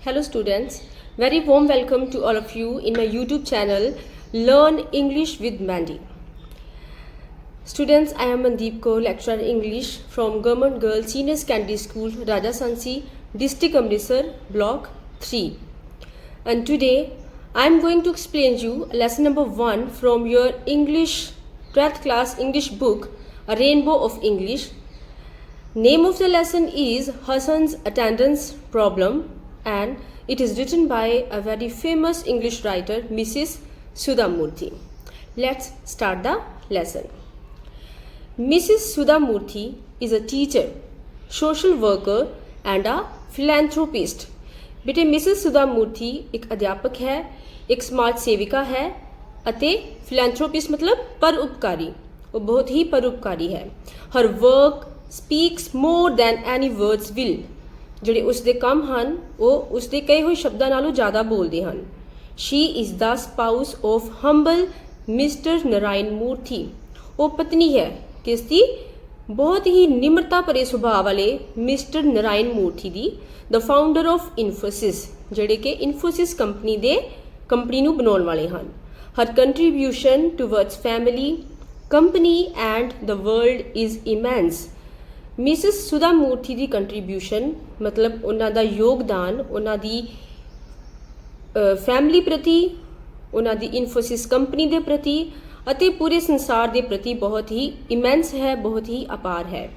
Hello students, very warm welcome to all of you in my YouTube channel Learn English with Mandy. Students, I am Mandeep Kaur, lecturer English from Government Girls Senior Secondary School, Raja Sansi, District Amritsar, Block 3. And today I am going to explain you lesson number 1 from your English 12th class English book, A Rainbow of English. Name of the lesson is Hassan's Attendance Problem, and it is written by a very famous English writer, Mrs. Sudha Murthy. Let's start the lesson. Mrs. Sudha Murthy is a teacher, social worker and a philanthropist. बेटे Mrs सुधा मूर्ति एक अध्यापक है, एक समाज सेविका है अते philanthropist मतलब परोपकारी, वो बहुत ही परोपकारी है. Her work speaks more than any words will. ਜਿਹੜੇ ਉਸਦੇ ਕੰਮ ਹਨ ਉਹ ਉਸਦੇ ਕਹੇ ਹੋਏ ਸ਼ਬਦਾਂ ਨਾਲੋਂ ਜ਼ਿਆਦਾ ਬੋਲਦੇ ਹਨ. She is the spouse of humble mister Narayan Murthy. ਉਹ ਪਤਨੀ ਹੈ ਕਿਸ ਦੀ? ਬਹੁਤ ਹੀ ਨਿਮਰਤਾ ਭਰੇ ਸੁਭਾਅ ਵਾਲੇ ਮਿਸਟਰ ਨਰਾਇਣ ਮੂਰਤੀ ਦੀ. ਦ ਫਾਊਂਡਰ ਆਫ ਇਨਫੋਸਿਸ, ਜਿਹੜੇ ਕਿ ਇਨਫੋਸਿਸ ਕੰਪਨੀ ਨੂੰ ਬਣਾਉਣ ਵਾਲੇ ਹਨ. ਹਰ contribution towards family, company and the world is immense. Mrs Sudha Murthy ਦੀ ਕੰਟਰੀਬਿਊਸ਼ਨ ਮਤਲਬ ਉਹਨਾਂ ਦਾ ਯੋਗਦਾਨ ਉਹਨਾਂ ਦੀ ਫੈਮਿਲੀ ਪ੍ਰਤੀ, ਉਹਨਾਂ ਦੀ ਇਨਫੋਸਿਸ ਕੰਪਨੀ ਦੇ ਪ੍ਰਤੀ ਅਤੇ ਪੂਰੇ ਸੰਸਾਰ ਦੇ ਪ੍ਰਤੀ ਬਹੁਤ ਹੀ ਇਮੈਂਸ ਹੈ, ਬਹੁਤ ਹੀ ਅਪਾਰ ਹੈ.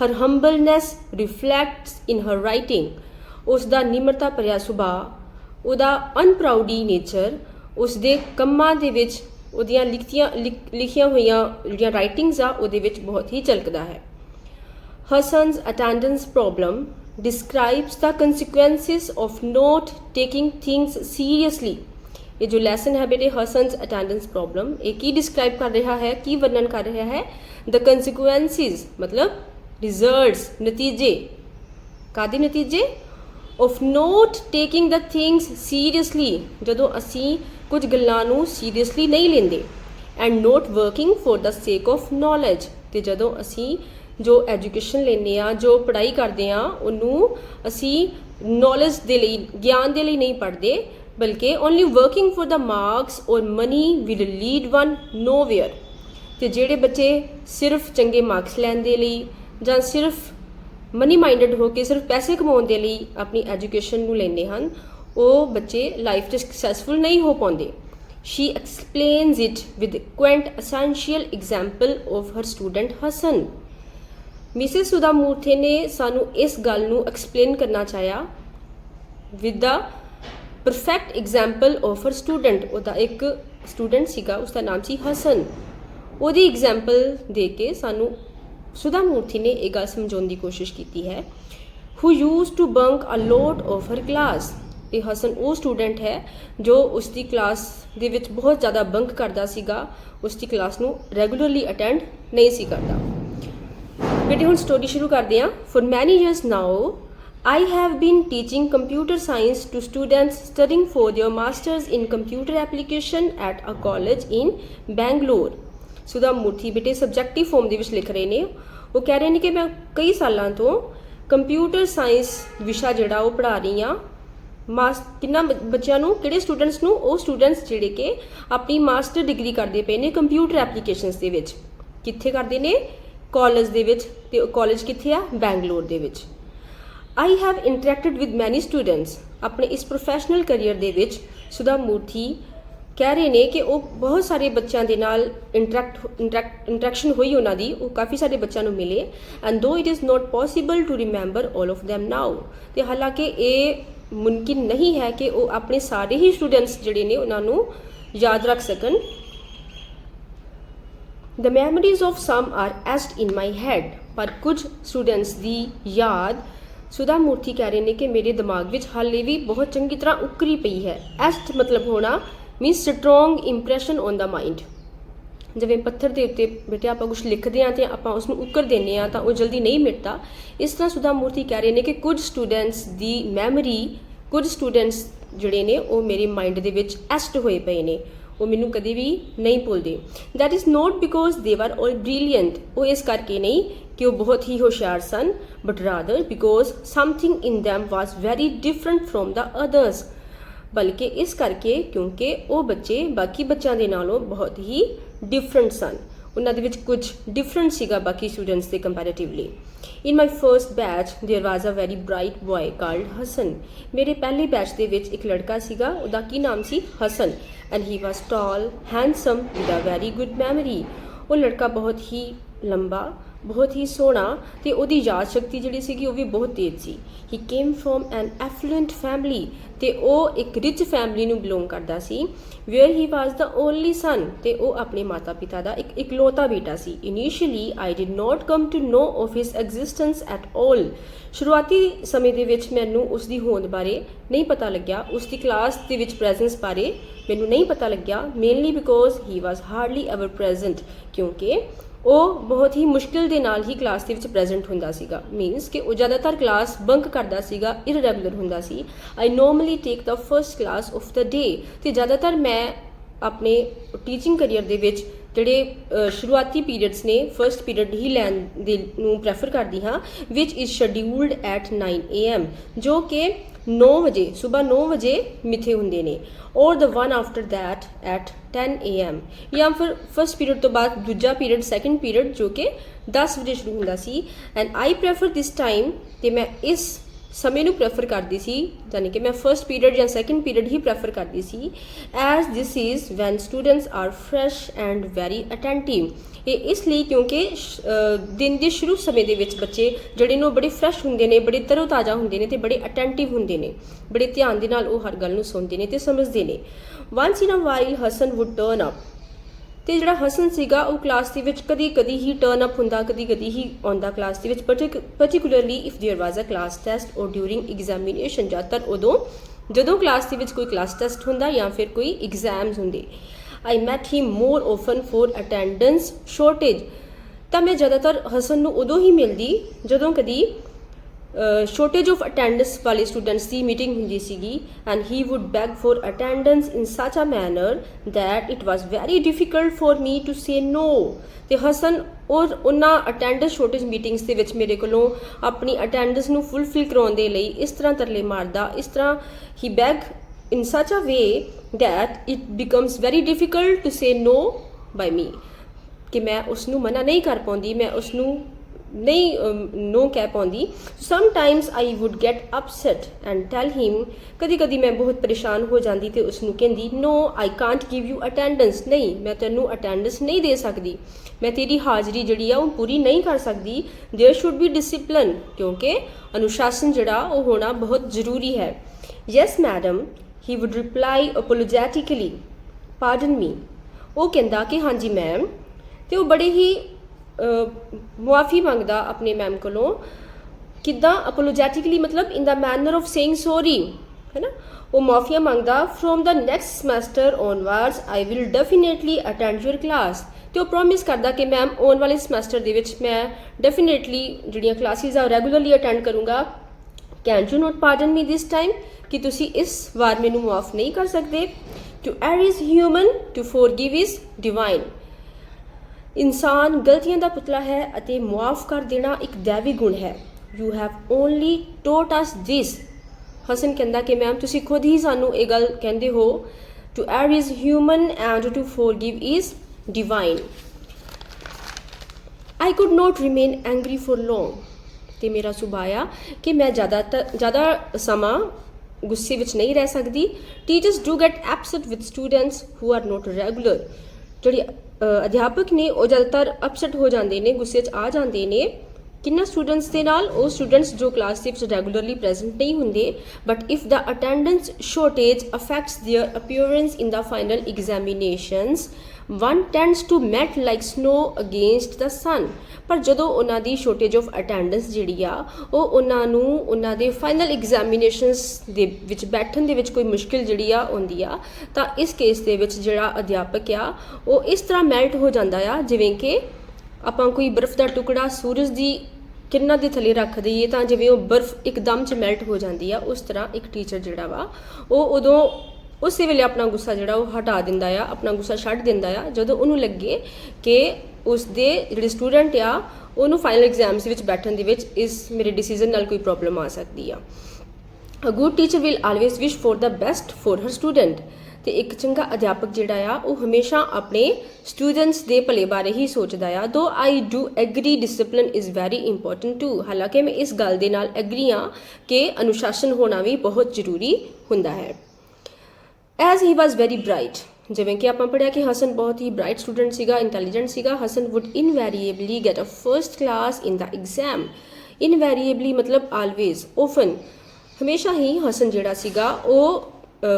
ਹਰ ਹੰਬਲਨੈਸ ਰਿਫਲੈਕਟਸ ਇਨ ਹਰ ਰਾਈਟਿੰਗ. ਉਸ ਦਾ ਨਿਮਰਤਾ ਭਰਿਆ ਸੁਭਾਅ, ਉਹਦਾ ਅਨਪਰਾਊਡੀ ਨੇਚਰ ਉਸ ਦੇ ਕੰਮਾਂ ਦੇ ਵਿੱਚ, ਉਹਦੀਆਂ ਲਿਖੀਆਂ ਹੋਈਆਂ ਜਿਹੜੀਆਂ ਰਾਈਟਿੰਗਸ ਆ ਉਹਦੇ ਵਿੱਚ ਬਹੁਤ ਹੀ ਝਲਕਦਾ ਹੈ. Hassan's attendance problem describes the consequences of not taking things seriously. ये जो lesson है बेटे Hassan's attendance problem, ये की describe कर रहा है, की वर्णन कर रहा है? The consequences मतलब results, नतीजे. कादे नतीजे? Of not taking the things seriously, ਜਦੋਂ ਅਸੀਂ कुछ ਗੱਲਾਂ ਨੂੰ seriously ਨਹੀਂ ਲੈਂਦੇ. And not working for the sake of knowledge, ਤੇ ਜਦੋਂ ਅਸੀਂ ਜੋ ਐਜੂਕੇਸ਼ਨ ਲੈਂਦੇ ਹਾਂ, ਜੋ ਪੜ੍ਹਾਈ ਕਰਦੇ ਹਾਂ, ਉਹਨੂੰ ਅਸੀਂ ਨੌਲੇਜ ਦੇ ਲਈ, ਗਿਆਨ ਦੇ ਲਈ ਨਹੀਂ ਪੜ੍ਹਦੇ, ਬਲਕਿ only working for the marks or money will lead one nowhere. ਅਤੇ ਜਿਹੜੇ ਬੱਚੇ ਸਿਰਫ ਚੰਗੇ ਮਾਰਕਸ ਲੈਣ ਦੇ ਲਈ ਜਾਂ ਸਿਰਫ ਮਨੀ ਮਾਈਂਡਡ ਹੋ ਕੇ ਸਿਰਫ ਪੈਸੇ ਕਮਾਉਣ ਦੇ ਲਈ ਆਪਣੀ ਐਜੂਕੇਸ਼ਨ ਨੂੰ ਲੈਂਦੇ ਹਨ, ਉਹ ਬੱਚੇ ਲਾਈਫ 'ਚ ਸਕਸੈਸਫੁਲ ਨਹੀਂ ਹੋ ਪਾਉਂਦੇ. She explains it with quaint essential example of her student Hassan. Mrs Sudha Murthy ਨੇ ਸਾਨੂੰ ਇਸ ਗੱਲ ਨੂੰ ਐਕਸਪਲੇਨ ਕਰਨਾ ਚਾਹਿਆ with the perfect example of her student. ਉਹਦਾ ਇੱਕ ਸਟੂਡੈਂਟ ਸੀਗਾ, ਉਸਦਾ ਨਾਮ ਸੀ ਹਸਨ. ਉਹਦੀ ਐਗਜ਼ਾਮਪਲ ਦੇ ਕੇ ਸਾਨੂੰ ਸੁਧਾ ਮੂਰਤੀ ਨੇ ਇਹ ਗੱਲ ਸਮਝਾਉਣ ਦੀ ਕੋਸ਼ਿਸ਼ ਕੀਤੀ ਹੈ. Who used to bunk a lot of her class. ਇਹ ਹਸਨ ਉਹ ਸਟੂਡੈਂਟ ਹੈ ਜੋ ਉਸਦੀ ਕਲਾਸ ਦੇ ਵਿੱਚ ਬਹੁਤ ਜ਼ਿਆਦਾ ਬੰਕ ਕਰਦਾ ਸੀਗਾ, ਉਸਦੀ ਕਲਾਸ ਨੂੰ ਰੈਗੂਲਰਲੀ ਅਟੈਂਡ ਨਹੀਂ ਸੀ ਕਰਦਾ. बेटे हम स्टोरी शुरू करते हैं. For many years now I have been teaching computer science to students studying for their masters in computer application at a college in Bangalore. Sudha Murthy बेटे सबजैक्टिव फॉर्म ਦੇ ਵਿੱਚ ਲਿਖ ਰਹੇ ਨੇ. ਉਹ ਕਹਿ ਰਹੇ ਨੇ ਕਿ ਮੈਂ ਕਈ ਸਾਲਾਂ ਤੋਂ ਕੰਪਿਊਟਰ ਸਾਇੰਸ ਵਿਸ਼ਾ ਜਿਹੜਾ ਉਹ ਪੜ੍ਹਾ ਰਹੀ ਹਾਂ. ਕਿੰਨਾ ਬੱਚਿਆਂ ਨੂੰ, ਕਿਹੜੇ ਸਟੂਡੈਂਟਸ ਨੂੰ? ਉਹ ਸਟੂਡੈਂਟਸ ਜਿਹੜੇ ਕਿ ਆਪਣੀ ਮਾਸਟਰ ਡਿਗਰੀ ਕਰਦੇ ਪਏ ਨੇ ਕੰਪਿਊਟਰ ਐਪਲੀਕੇਸ਼ਨਸ ਦੇ ਵਿੱਚ. ਕਿੱਥੇ ਕਰਦੇ ਨੇ? ਕਾਲਜ ਦੇ ਵਿੱਚ. ਤੇ ਕਾਲਜ ਕਿੱਥੇ ਆ? ਬੈਂਗਲੋਰ ਦੇ ਵਿੱਚ. ਆਈ ਹੈਵ ਇੰਟਰੈਕਟਡ ਵਿਦ ਮੈਨੀ ਸਟੂਡੈਂਟਸ. ਆਪਣੇ ਇਸ ਪ੍ਰੋਫੈਸ਼ਨਲ ਕਰੀਅਰ ਦੇ ਵਿੱਚ ਸੁਧਾ ਮੂਰਤੀ ਕਹਿ ਰਹੇ ਨੇ ਕਿ ਉਹ ਬਹੁਤ ਸਾਰੇ ਬੱਚਿਆਂ ਦੇ ਨਾਲ ਇੰਟਰੈਕਸ਼ਨ ਹੋਈ ਉਹਨਾਂ ਦੀ, ਉਹ ਕਾਫੀ ਸਾਰੇ ਬੱਚਿਆਂ ਨੂੰ ਮਿਲੇ. And though it is not possible to remember all of them now. ਤੇ ਹਾਲਾਂਕਿ ਇਹ ਮੁਮਕਿਨ ਨਹੀਂ ਹੈ ਕਿ ਉਹ ਆਪਣੇ ਸਾਰੇ ਹੀ ਸਟੂਡੈਂਟਸ ਜਿਹੜੇ ਨੇ ਉਹਨਾਂ ਨੂੰ ਯਾਦ ਰੱਖ ਸਕਣ. The memories of some are etched in my head. ਪਰ ਕੁਝ ਸਟੂਡੈਂਟਸ ਦੀ ਯਾਦ ਸੁਧਾ ਮੂਰਤੀ ਕਹਿ ਰਹੇ ਨੇ ਕਿ ਮੇਰੇ ਦਿਮਾਗ ਵਿੱਚ ਹਾਲੇ ਵੀ ਬਹੁਤ ਚੰਗੀ ਤਰ੍ਹਾਂ ਉਕਰੀ ਪਈ ਹੈ. etched ਮਤਲਬ ਹੋਣਾ means strong impression on the mind. ਜਿਵੇਂ ਪੱਥਰ ਦੇ ਉੱਤੇ ਬੇਟੇ ਆਪਾਂ ਕੁਝ ਲਿਖਦੇ ਹਾਂ ਅਤੇ ਆਪਾਂ ਉਸਨੂੰ ਉਕਰ ਦਿੰਦੇ ਹਾਂ ਤਾਂ ਉਹ ਜਲਦੀ ਨਹੀਂ ਮਿਟਦਾ. ਇਸ ਤਰ੍ਹਾਂ ਸੁਧਾ ਮੂਰਤੀ ਕਹਿ ਰਹੇ ਨੇ ਕਿ ਕੁਝ ਸਟੂਡੈਂਟਸ ਦੀ ਮੈਮਰੀ, ਕੁਝ ਸਟੂਡੈਂਟਸ ਜਿਹੜੇ ਨੇ ਉਹ ਮੇਰੇ ਮਾਈਂਡ ਦੇ ਵਿੱਚ etched ਹੋਏ ਪਏ ਨੇ, ਉਹ ਮੈਨੂੰ ਕਦੇ ਵੀ ਨਹੀਂ ਭੁੱਲਦੇ। That is not because they are all brilliant, ਉਹ ਇਸ ਕਰਕੇ ਨਹੀਂ ਕਿ ਉਹ ਬਹੁਤ ਹੀ ਹੁਸ਼ਿਆਰ ਸਨ, but rather because something in them was very different from the others, ਬਲਕਿ ਇਸ ਕਰਕੇ ਕਿਉਂਕਿ ਉਹ ਬੱਚੇ ਬਾਕੀ ਬੱਚਿਆਂ ਦੇ ਨਾਲੋਂ ਬਹੁਤ ਹੀ ਡਿਫਰੈਂਟ ਸਨ, ਉਹਨਾਂ ਦੇ ਵਿੱਚ ਕੁਝ ਡਿਫਰੈਂਟ ਸੀਗਾ ਬਾਕੀ ਸਟੂਡੈਂਟਸ ਦੇ comparatively. In my first batch there was a very bright boy called Hasan. ਮੇਰੇ ਪਹਿਲੇ ਬੈਚ ਦੇ ਵਿੱਚ ਇੱਕ ਲੜਕਾ ਸੀਗਾ, ਉਹਦਾ ਕੀ ਨਾਮ ਸੀ? Hassan. And he was tall, handsome, with a very good memory. ਉਹ ਲੜਕਾ ਬਹੁਤ ਹੀ ਲੰਬਾ, ਬਹੁਤ ਹੀ ਸੋਹਣਾ, ਤੇ ਉਹਦੀ ਯਾਦ ਸ਼ਕਤੀ ਜਿਹੜੀ ਸੀਗੀ ਉਹ ਵੀ ਬਹੁਤ ਤੇਜ਼ ਸੀ। He came from an affluent family, ਤੇ ਉਹ ਇੱਕ ਰਿਚ ਫੈਮਿਲੀ ਨੂੰ ਬਿਲੋਂਗ ਕਰਦਾ ਸੀ। ਵੇਅਰ ਹੀ ਵਾਜ਼ ਦਾ ਓਨਲੀ ਸਨ, ਤੇ ਉਹ ਆਪਣੇ ਮਾਤਾ ਪਿਤਾ ਦਾ ਇੱਕ ਇਕਲੌਤਾ ਬੇਟਾ ਸੀ। Initially I did not come to know of his existence at all. ਸ਼ੁਰੂਆਤੀ ਸਮੇਂ ਦੇ ਵਿੱਚ ਮੈਨੂੰ ਉਸ ਦੀ ਹੋਂਦ ਬਾਰੇ ਨਹੀਂ ਪਤਾ ਲੱਗਿਆ, ਉਸ ਦੀ ਕਲਾਸ ਦੇ ਵਿੱਚ ਪ੍ਰੈਜ਼ੈਂਸ ਬਾਰੇ ਮੈਨੂੰ ਨਹੀਂ ਪਤਾ ਲੱਗਿਆ, mainly because he was hardly ever present, ਕਿਉਂਕਿ ਉਹ ਬਹੁਤ ਹੀ ਮੁਸ਼ਕਿਲ ਦੇ ਨਾਲ ਹੀ ਕਲਾਸ ਦੇ ਵਿੱਚ ਪ੍ਰੈਜ਼ੈਂਟ ਹੁੰਦਾ ਸੀਗਾ। ਮੀਨਸ ਕਿ ਉਹ ਜ਼ਿਆਦਾਤਰ ਕਲਾਸ ਬੰਕ ਕਰਦਾ ਸੀਗਾ, ਇਰਰੈਗੂਲਰ ਹੁੰਦਾ ਸੀ। I normally take the first class of the day, ਤੇ ਜ਼ਿਆਦਾਤਰ ਮੈਂ ਆਪਣੇ ਟੀਚਿੰਗ ਕਰੀਅਰ ਦੇ ਵਿੱਚ ਜਿਹੜੇ ਸ਼ੁਰੂਆਤੀ ਪੀਰੀਅਡਸ ਨੇ ਫਸਟ ਪੀਰੀਅਡ ਹੀ ਲੈਣ ਦੇ ਨੂੰ ਪ੍ਰੈਫਰ ਕਰਦੀ ਹਾਂ, ਵਿਚ ਇਜ਼ ਸ਼ਡਿਊਲਡ ਐਟ 9 AM, ਜੋ ਕਿ 9 ਵਜੇ, ਸੁਬਾਹ 9 ਵਜੇ ਮਿੱਥੇ ਹੁੰਦੇ ਨੇ, ਔਰ the one after that at 10 AM, ਜਾਂ ਫਿਰ ਫਸਟ ਪੀਰੀਅਡ ਤੋਂ ਬਾਅਦ ਦੂਜਾ ਪੀਰੀਅਡ, ਸੈਕਿੰਡ ਪੀਰੀਅਡ, ਜੋ ਕਿ 10 ਵਜੇ ਸ਼ੁਰੂ ਹੁੰਦਾ ਸੀ। And I prefer this time, ਤੇ ਮੈਂ ਇਸ ਸਮੇਂ ਨੂੰ ਪ੍ਰੈਫਰ ਕਰਦੀ ਸੀ, ਯਾਨੀ ਕਿ ਮੈਂ ਫਸਟ ਪੀਰੀਅਡ ਜਾਂ ਸੈਕਿੰਡ ਪੀਰੀਅਡ ਹੀ ਪ੍ਰੈਫਰ ਕਰਦੀ ਸੀ, as this is when students are fresh and very attentive. ਇਹ ਇਸ ਲਈ ਕਿਉਂਕਿ ਦਿਨ ਦੇ ਸ਼ੁਰੂ ਸਮੇਂ ਦੇ ਵਿੱਚ ਬੱਚੇ ਜਿਹੜੇ ਨੇ ਉਹ ਬੜੇ ਫਰੈਸ਼ ਹੁੰਦੇ ਨੇ, ਬੜੇ ਤਰੋ ਤਾਜ਼ਾ ਹੁੰਦੇ ਨੇ, ਤੇ ਬੜੇ ਅਟੈਂਟਿਵ ਹੁੰਦੇ ਨੇ, ਬੜੇ ਧਿਆਨ ਦੇ ਨਾਲ ਉਹ ਹਰ ਗੱਲ ਨੂੰ ਸੁਣਦੇ ਨੇ ਤੇ ਸਮਝਦੇ ਨੇ। Once in a while Hassan would turn up, ਤੇ ਜਿਹੜਾ ਹਸਨ ਸੀਗਾ ਉਹ ਕਲਾਸ ਦੇ ਵਿੱਚ ਕਦੀ ਕਦੀ ਹੀ ਟਰਨ ਅਪ ਹੁੰਦਾ, ਕਦੀ ਕਦੀ ਹੀ ਆਉਂਦਾ ਕਲਾਸ ਦੇ ਵਿੱਚ, particularly if there was a class test or during examination, ਜ਼ਿਆਦਾਤਰ ਉਦੋਂ ਜਦੋਂ ਕਲਾਸ ਦੇ ਵਿੱਚ ਕੋਈ ਕਲਾਸ ਟੈਸਟ ਹੁੰਦਾ ਜਾਂ ਫਿਰ ਕੋਈ ਐਗਜ਼ਾਮਸ ਹੁੰਦੇ। I met him more often for attendance shortage, ਤਾਂ ਮੈਂ ਜ਼ਿਆਦਾਤਰ ਹਸਨ ਨੂੰ ਉਦੋਂ ਹੀ ਮਿਲਦੀ ਜਦੋਂ ਕਦੀ ਸ਼ੋਰਟੇਜ ਆਫ ਅਟੈਂਡੈਂਸ ਵਾਲੇ ਸਟੂਡੈਂਟਸ ਦੀ ਮੀਟਿੰਗ ਹੁੰਦੀ ਸੀਗੀ। And he would beg for attendance in such a manner that it was very difficult for me to say no, ਤੇ ਹਸਨ ਔਰ ਉਹਨਾਂ ਅਟੈਂਡੈਂਸ ਸ਼ੋਰਟੇਜ ਮੀਟਿੰਗਸ ਦੇ ਵਿੱਚ ਮੇਰੇ ਕੋਲੋਂ ਆਪਣੀ ਅਟੈਂਡੈਂਸ ਨੂੰ ਫੁੱਲਫਿਲ ਕਰਾਉਣ ਦੇ ਲਈ ਇਸ ਤਰ੍ਹਾਂ ਤਰਲੇ ਮਾਰਦਾ, ਇਸ ਤਰ੍ਹਾਂ ਹੀ bag in such a way that it becomes very difficult to say no by me, ਕਿ ਮੈਂ ਉਸ ਨੂੰ ਮਨਾ ਨਹੀਂ ਕਰ ਪਾਉਂਦੀ, ਮੈਂ ਉਸ ਨੂੰ ਨਹੀਂ no ਕਹਿ ਪਾਉਂਦੀ। Sometimes I would get upset and tell him, ਕਦੀ ਕਦੀ ਮੈਂ ਬਹੁਤ ਪਰੇਸ਼ਾਨ ਹੋ ਜਾਂਦੀ ਤੇ ਉਸ ਨੂੰ ਕਹਿੰਦੀ no I can't give you attendance, ਨਹੀਂ ਮੈਂ ਤੈਨੂੰ ਅਟੈਂਡੈਂਸ ਨਹੀਂ ਦੇ ਸਕਦੀ, ਮੈਂ ਤੇਰੀ ਹਾਜ਼ਰੀ ਜਿਹੜੀ ਆ ਉਹ ਪੂਰੀ ਨਹੀਂ ਕਰ ਸਕਦੀ। There should be discipline, ਕਿਉਂਕਿ ਅਨੁਸ਼ਾਸਨ ਜਿਹੜਾ ਉਹ ਹੋਣਾ ਬਹੁਤ ਜ਼ਰੂਰੀ ਹੈ। Yes madam, he would reply apologetically, pardon me, ਉਹ ਕਹਿੰਦਾ ਕਿ ਹਾਂਜੀ ਮੈਮ, ਤੇ ਉਹ ਬੜੇ ਹੀ ਮੁਆਫੀ ਮੰਗਦਾ ਆਪਣੇ ਮੈਮ ਕੋਲੋਂ। ਕਿੱਦਾਂ? apologetically ਮਤਲਬ in the manner of saying sorry, ਹੈ ਨਾ, ਉਹ ਮੁਆਫੀਆਂ ਮੰਗਦਾ। from the next semester onwards I will definitely attend your class, ਤੇ ਉਹ ਪ੍ਰੋਮਿਸ ਕਰਦਾ ਕਿ ਮੈਮ ਆਉਣ ਵਾਲੇ ਸਮੈਸਟਰ ਦੇ ਵਿੱਚ ਮੈਂ ਡੈਫੀਨੇਟਲੀ ਜਿਹੜੀਆਂ ਕਲਾਸਿਸ ਆ ਰੈਗੂਲਰਲੀ ਅਟੈਂਡ ਕਰੂੰਗਾ। Can you not pardon me this time, ਕਿ ਤੁਸੀਂ ਇਸ ਵਾਰ ਮੈਨੂੰ ਮੁਆਫ ਨਹੀਂ ਕਰ ਸਕਦੇ। To err is human, to forgive is divine. ਇਨਸਾਨ ਗਲਤੀਆਂ ਦਾ ਪੁਤਲਾ ਹੈ ਅਤੇ ਮੁਆਫ ਕਰ ਦੇਣਾ ਇੱਕ ਦੈਵੀ ਗੁਣ ਹੈ। ਯੂ ਹੈਵ ਓਨਲੀ ਟੋਟ ਅਸ ਦਿਸ। ਹਸਨ ਕਹਿੰਦਾ ਕਿ ਮੈਮ ਤੁਸੀਂ ਖੁਦ ਹੀ ਸਾਨੂੰ ਇਹ ਗੱਲ ਕਹਿੰਦੇ ਹੋ। To err is human and to forgive is divine. I could not remain angry for long, ਤੇ ਮੇਰਾ ਸੁਭਾਅ ਆ ਕਿ ਮੈਂ ਜ਼ਿਆਦਾ ਸਮਾਂ ਗੁੱਸੇ ਵਿੱਚ ਨਹੀਂ ਰਹਿ ਸਕਦੀ। Teachers do get upset with students who are note regular. ਜਿਹੜੇ ਅਧਿਆਪਕ ਨੇ ਉਹ ਜ਼ਿਆਦਾਤਰ ਅਪਸੈਟ ਹੋ ਜਾਂਦੇ ਨੇ, ਗੁੱਸੇ 'ਚ ਆ ਜਾਂਦੇ ਨੇ। ਕਿੰਨਾ ਸਟੂਡੈਂਟਸ ਦੇ ਨਾਲ? ਉਹ ਸਟੂਡੈਂਟਸ ਜੋ ਕਲਾਸ ਦੇ ਵਿੱਚ ਰੈਗੂਲਰਲੀ ਪ੍ਰੈਜ਼ੈਂਟ ਨਹੀਂ ਹੁੰਦੇ। But if the attendance shortage affects there appearance in the final examinations, one tends to melt like snow against the sun। ਪਰ ਜਦੋਂ ਉਹਨਾਂ ਦੀ ਸ਼ੋਰਟੇਜ ਆਫ ਅਟੈਂਡੈਂਸ ਜਿਹੜੀ ਆ ਉਹ ਉਹਨਾਂ ਨੂੰ ਉਹਨਾਂ ਦੇ ਫਾਈਨਲ ਐਗਜ਼ਾਮੀਨੇਸ਼ਨਸ ਦੇ ਵਿੱਚ ਬੈਠਣ ਦੇ ਵਿੱਚ ਕੋਈ ਮੁਸ਼ਕਿਲ ਜਿਹੜੀ ਆ ਆਉਂਦੀ ਆ, ਤਾਂ ਇਸ ਕੇਸ ਦੇ ਵਿੱਚ ਜਿਹੜਾ ਅਧਿਆਪਕ ਆ ਉਹ ਇਸ ਤਰ੍ਹਾਂ ਮੈਲਟ ਹੋ ਜਾਂਦਾ ਆ ਜਿਵੇਂ ਕਿ ਆਪਾਂ ਕੋਈ ਬਰਫ਼ ਦਾ ਟੁਕੜਾ ਸੂਰਜ ਦੀ ਕਿਰਨਾਂ ਦੇ ਥੱਲੇ ਰੱਖ ਦਈਏ ਤਾਂ ਜਿਵੇਂ ਉਹ ਬਰਫ਼ ਇੱਕਦਮ 'ਚ ਮੈਲਟ ਹੋ ਜਾਂਦੀ ਆ, ਉਸ ਤਰ੍ਹਾਂ ਇੱਕ ਟੀਚਰ ਜਿਹੜਾ ਵਾ ਉਹ ਉਦੋਂ उस वेले अपना गुस्सा जिहड़ा वो हटा दिंदा आ, अपना गुस्सा छड्ड दिंदा आ जदों उहनूं लगे कि उसदे जिहड़े स्टूडेंट आ ਉਹਨੂੰ फाइनल एग्जाम्स ਵਿੱਚ बैठण ਦੇ ਵਿੱਚ ਇਸ ਮੇਰੇ डिसीजन ਨਾਲ कोई प्रॉब्लम आ सकती आ। A good teacher will always wish for the best for her student. तो एक चंगा अध्यापक जिहड़ा आ वो हमेशा अपने स्टूडेंट्स के भले बारे ही सोचदा आ। Though I do agree discipline is very important too. हालांकि मैं इस गल दे नाल एग्री हाँ कि अनुशासन होना भी बहुत जरूरी हुंदा है। As he was very bright, जिवें कि आपां पढ़िया कि हसन बहुत ही ब्राइट स्टूडेंट सीगा, इंटैलीजेंट सीगा। Hassan would invariably get a first class in the exam. Invariably मतलब ऑलवेज, ओफन, हमेशा ही हसन जिहड़ा सीगा वो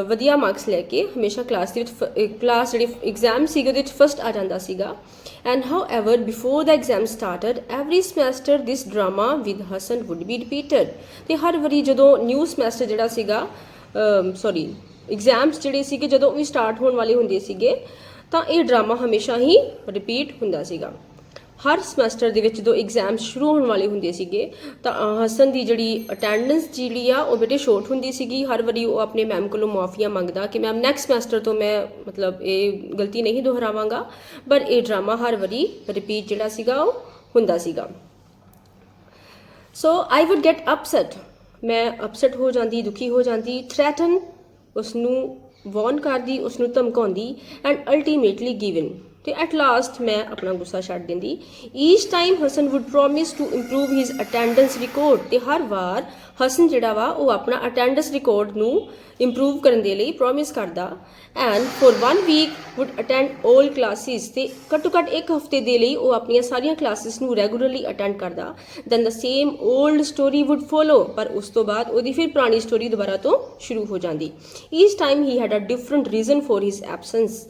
वधिया मार्क्स लैके हमेशा क्लास दे विच क्लास जिहड़ी एग्जाम सीगे ਉਹਦੇ ਵਿੱਚ फर्स्ट आ ਜਾਂਦਾ सीगा। And however before the exam started every semester this drama with Hassan would be repeated. तो हर वारी जदों न्यू समैस्टर जिहड़ा सीगा सॉरी एग्जाम्स जिहड़े सीगे जदों भी स्टार्ट होने वाले हुंदे सीगे तां इह ड्रामा हमेशा ही रिपीट हुंदा सीगा। हर समैस्टर दे विच जदों एग्जाम्स शुरू होने वाले हुंदे सीगे तां हसन दी जिहड़ी अटैंडेंस जिहड़ी आ वो बेटे शॉर्ट हुंदी सीगी। हर वारी वो अपने मैम कोलों माफिया मंगदा कि मैम नैक्सट समैस्टर तो मैं मतलब ये गलती नहीं दोहरावांगा, पर यह ड्रामा हर वारी रिपीट जिहड़ा सीगा वो हुंदा सीगा। सो आई वुड गेट अपसैट, मैं अपसैट हो जाती, दुखी हो जाती। थ्रैटन, उसनूं वॉर्न करदी, उसनूं धमकाउंदी। एंड अल्टीमेटली गिवन, तो एट लास्ट मैं अपना गुस्सा छड्ड दिंदी। Each time Hasan would promise to improve his attendance record. तो हर बार हसन जिहड़ा वा वो अपना अटैंडेंस रिकॉर्ड नूं इंप्रूव करने दे लई प्रॉमिस करदा। And for 1 week would attend all classes, ते घट्टो घट्ट एक हफ्ते दे लई वो अपनी सारियां क्लासिस नूं रैगूलरली अटैंड करदा। Then the same old story would follow, पर उस तो बाद ਉਹਦੀ फिर पुरानी स्टोरी दोबारा तो शुरू हो जाती। Each time he had a different reason for his absence.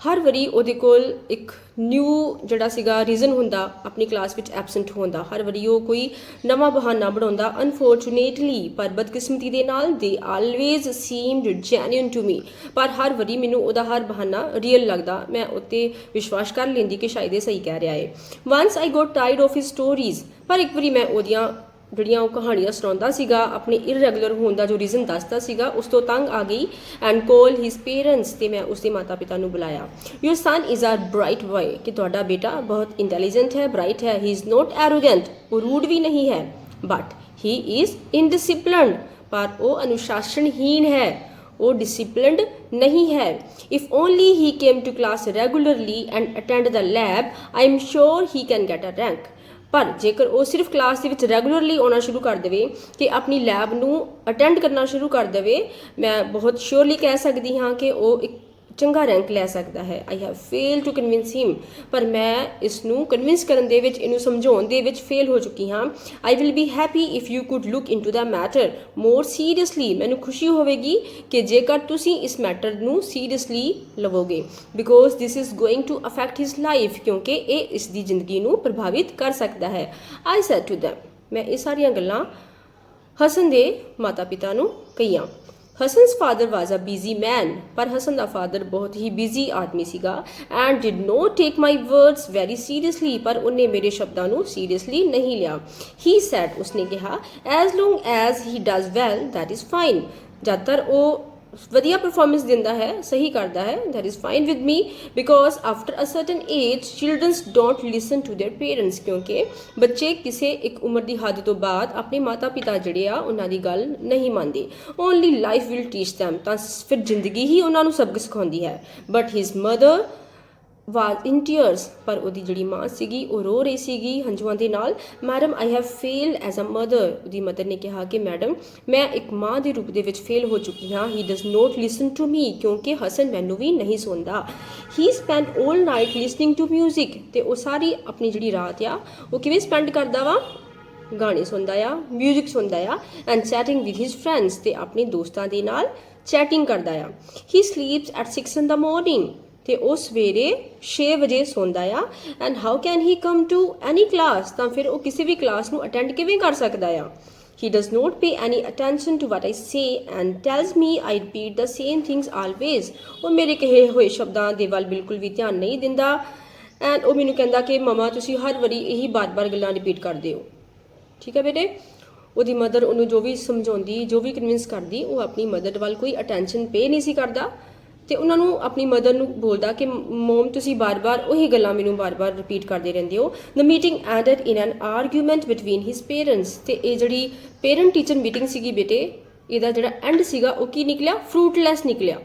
हर वारी ਉਹਦੇ ਕੋਲ एक न्यू ਜਿਹੜਾ ਸੀਗਾ रीजन ਹੁੰਦਾ अपनी क्लास ਵਿੱਚ ਐਬਸੈਂਟ ਹੋਣ ਦਾ। हर वारी ਉਹ ਕੋਈ ਨਵਾਂ ਬਹਾਨਾ ਬਣਾਉਂਦਾ। ਅਨਫੋਰਚੂਨੇਟਲੀ, पर बदकिस्मती ਦੇ ਨਾਲ they always seemed genuine to me. पर हर वारी ਮੈਨੂੰ ਉਹਦਾ हर बहाना ਰੀਅਲ ਲੱਗਦਾ। मैं ਉੱਤੇ विश्वास कर ਲੈਂਦੀ कि शायद ਇਹ सही कह रहा है। Once I got tired of his stories, पर एक वारी मैं ਉਹਦੀਆਂ ਜਿਹੜੀਆਂ ਉਹ ਕਹਾਣੀਆਂ ਸੁਣਾਉਂਦਾ ਸੀਗਾ ਆਪਣੇ ਇਰਰੈਗੂਲਰ ਹੋਣ ਦਾ ਜੋ ਰੀਜ਼ਨ ਦੱਸਦਾ ਸੀਗਾ ਉਸ ਤੋਂ ਤੰਗ ਆ ਗਈ। ਐਂਡ ਕੋਲ ਹਿਸ ਪੇਰੈਂਟਸ, ਤੇ ਮੈਂ ਉਸਦੇ ਮਾਤਾ ਪਿਤਾ ਨੂੰ ਬੁਲਾਇਆ। Your son is are bright boy, ਕਿ ਤੁਹਾਡਾ ਬੇਟਾ ਬਹੁਤ ਇੰਟੈਲੀਜੈਂਟ ਹੈ, ਬ੍ਰਾਈਟ ਹੈ। ਹੀ ਇਜ਼ ਨੋਟ ਐਰੋਗੈਂਟ, ਉਹ ਰੂਡ ਵੀ ਨਹੀਂ ਹੈ। ਬਟ ਹੀ ਇਜ਼ ਇਨਡਿਸਿਪਲਿਨਡ, ਪਰ ਉਹ ਅਨੁਸ਼ਾਸਨਹੀਨ ਹੈ, ਉਹ डिसिप्लिनड नहीं है। If only he came to class regularly and attend the lab, I am sure he can get a rank. पर जेकर वो सिर्फ क्लास के विच रैगूलरली आना शुरू कर दे कि अपनी लैब नूं अटेंड करना शुरू कर दे, मैं बहुत श्योरली कह सकती हाँ कि वो एक चंगा रैंक लै सकता है। I have fail to convince him, पर मैं इसनूं कन्विंस करन दे विच, इनूं समझाउण दे विच फेल हो चुकी हाँ। I will be happy if you could look into the matter more seriously. मैनूं खुशी होवेगी कि जेकर तुसीं इस मैटर नूं सीरियसली लवोगे, because this is going to affect his life, क्योंकि ये इसकी जिंदगी नूं प्रभावित कर सकता है। आई सैड टू दैम, मैं ये सारियां गल्लां हसन दे माता पिता नूं कहीआं। हसन's father was a busy man, पर हसन दा फादर बहुत ही बिजी आदमी सीगा। And did not take my words very seriously, पर उन्हें मेरे शब्दां नूं सीरियसली नहीं लिया। ही सैड, उसने कहा, as long as he does well that is fine. ज़्यादातर वो वधिया परफॉर्मेंस दिंदा है, सही करता है, that is fine with me. Because after a certain age childrens don't listen to their parents, क्योंकि बच्चे किसी एक उम्र की हद तो बाद अपने माता पिता जिहड़े आ उन्हां दी गल नहीं मानते। Only life will teach them, तां फिर जिंदगी ही उन्हां नूं सबक सिखाउंदी है। But his mother was in tears, पर ਉਹਦੀ ਜਿਹੜੀ ਮਾਂ ਸੀਗੀ ਉਹ ਰੋ ਰਹੀ ਸੀਗੀ ਹੰਝੂਆਂ ਦੇ ਨਾਲ। Madam I have failed as a mother, ਉਹਦੀ ਮਦਰ ਨੇ ਕਿਹਾ ਕਿ ਮੈਡਮ ਮੈਂ ਇੱਕ ਮਾਂ ਦੇ ਰੂਪ ਦੇ ਵਿੱਚ ਫੇਲ ਹੋ ਚੁੱਕੀ ਹਾਂ। He does not listen to me, ਕਿਉਂਕਿ ਹਸਨ ਮੈਨੂੰ ਵੀ ਨਹੀਂ ਸੁਣਦਾ। He spend all night listening to music, ਤੇ ਉਹ ਸਾਰੀ ਆਪਣੀ ਜਿਹੜੀ ਰਾਤ ਆ ਉਹ ਕਿਵੇਂ ਸਪੈਂਡ ਕਰਦਾ ਵਾ, ਗਾਣੇ ਸੁਣਦਾ ਆ, ਮਿਊਜ਼ਿਕ ਸੁਣਦਾ ਆ। And chatting with his friends, ਤੇ ਆਪਣੇ ਦੋਸਤਾਂ ਦੇ ਨਾਲ ਚੈਟਿੰਗ ਕਰਦਾ ਆ। ਹੀ ਸਲੀਪਸ ਐਟ 6 in the morning, ਤੇ ਉਹ ਸਵੇਰੇ 6 ਵਜੇ ਸੌਂਦਾ ਆ। And how can he come to any class, ਤਾਂ ਫਿਰ ਉਹ ਕਿਸੇ ਵੀ ਕਲਾਸ ਨੂੰ ਅਟੈਂਡ ਕਿਵੇਂ ਕਰ ਸਕਦਾ ਆ। He does not pay any attention to what I say and tells me I repeat the same things always. ਉਹ ਮੇਰੇ ਕਹੇ ਹੋਏ ਸ਼ਬਦਾਂ ਦੇ ਵੱਲ ਬਿਲਕੁਲ ਵੀ ਧਿਆਨ ਨਹੀਂ ਦਿੰਦਾ। ਐਂਡ ਉਹ ਮੈਨੂੰ ਕਹਿੰਦਾ ਕਿ ਮਮਾ ਤੁਸੀਂ ਹਰ ਵਾਰੀ ਇਹੀ ਬਾਰ-ਬਾਰ ਗੱਲਾਂ ਰਿਪੀਟ ਕਰਦੇ ਹੋ। ਠੀਕ ਹੈ ਬੇਟੇ। ਉਹਦੀ ਮਦਰ ਉਹਨੂੰ ਜੋ ਵੀ ਸਮਝਾਉਂਦੀ, ਜੋ ਵੀ ਕਨਵਿੰਸ ਕਰਦੀ, ਉਹ ਆਪਣੀ ਮਦਰ ਵੱਲ ਕੋਈ ਅਟੈਂਸ਼ਨ ਪੇ ਨਹੀਂ ਸੀ ਕਰਦਾ ਤੇ ਉਹਨਾਂ ਨੂੰ ਆਪਣੀ ਮਦਰ ਨੂੰ ਬੋਲਦਾ ਕਿ ਮੋਮ ਤੁਸੀਂ ਬਾਰ-ਬਾਰ ਉਹੀ ਗੱਲਾਂ ਮੈਨੂੰ ਬਾਰ-ਬਾਰ ਰਿਪੀਟ ਕਰਦੇ ਰਹਿੰਦੇ ਹੋ। ਦ ਮੀਟਿੰਗ ਐਂਡਡ ਇਨ ਐਨ ਆਰਗੂਮੈਂਟ ਬਿਟਵੀਨ ਹਿਸ ਪੇਰੈਂਟਸ। ਤੇ ਇਹ ਜਿਹੜੀ ਪੇਰੈਂਟ ਟੀਚਰ ਮੀਟਿੰਗ ਸੀਗੀ ਬੇਟੇ, ਇਹਦਾ ਜਿਹੜਾ ਐਂਡ ਸੀਗਾ ਉਹ ਕੀ ਨਿਕਲਿਆ? ਫਰੂਟਲੈਸ ਨਿਕਲਿਆ।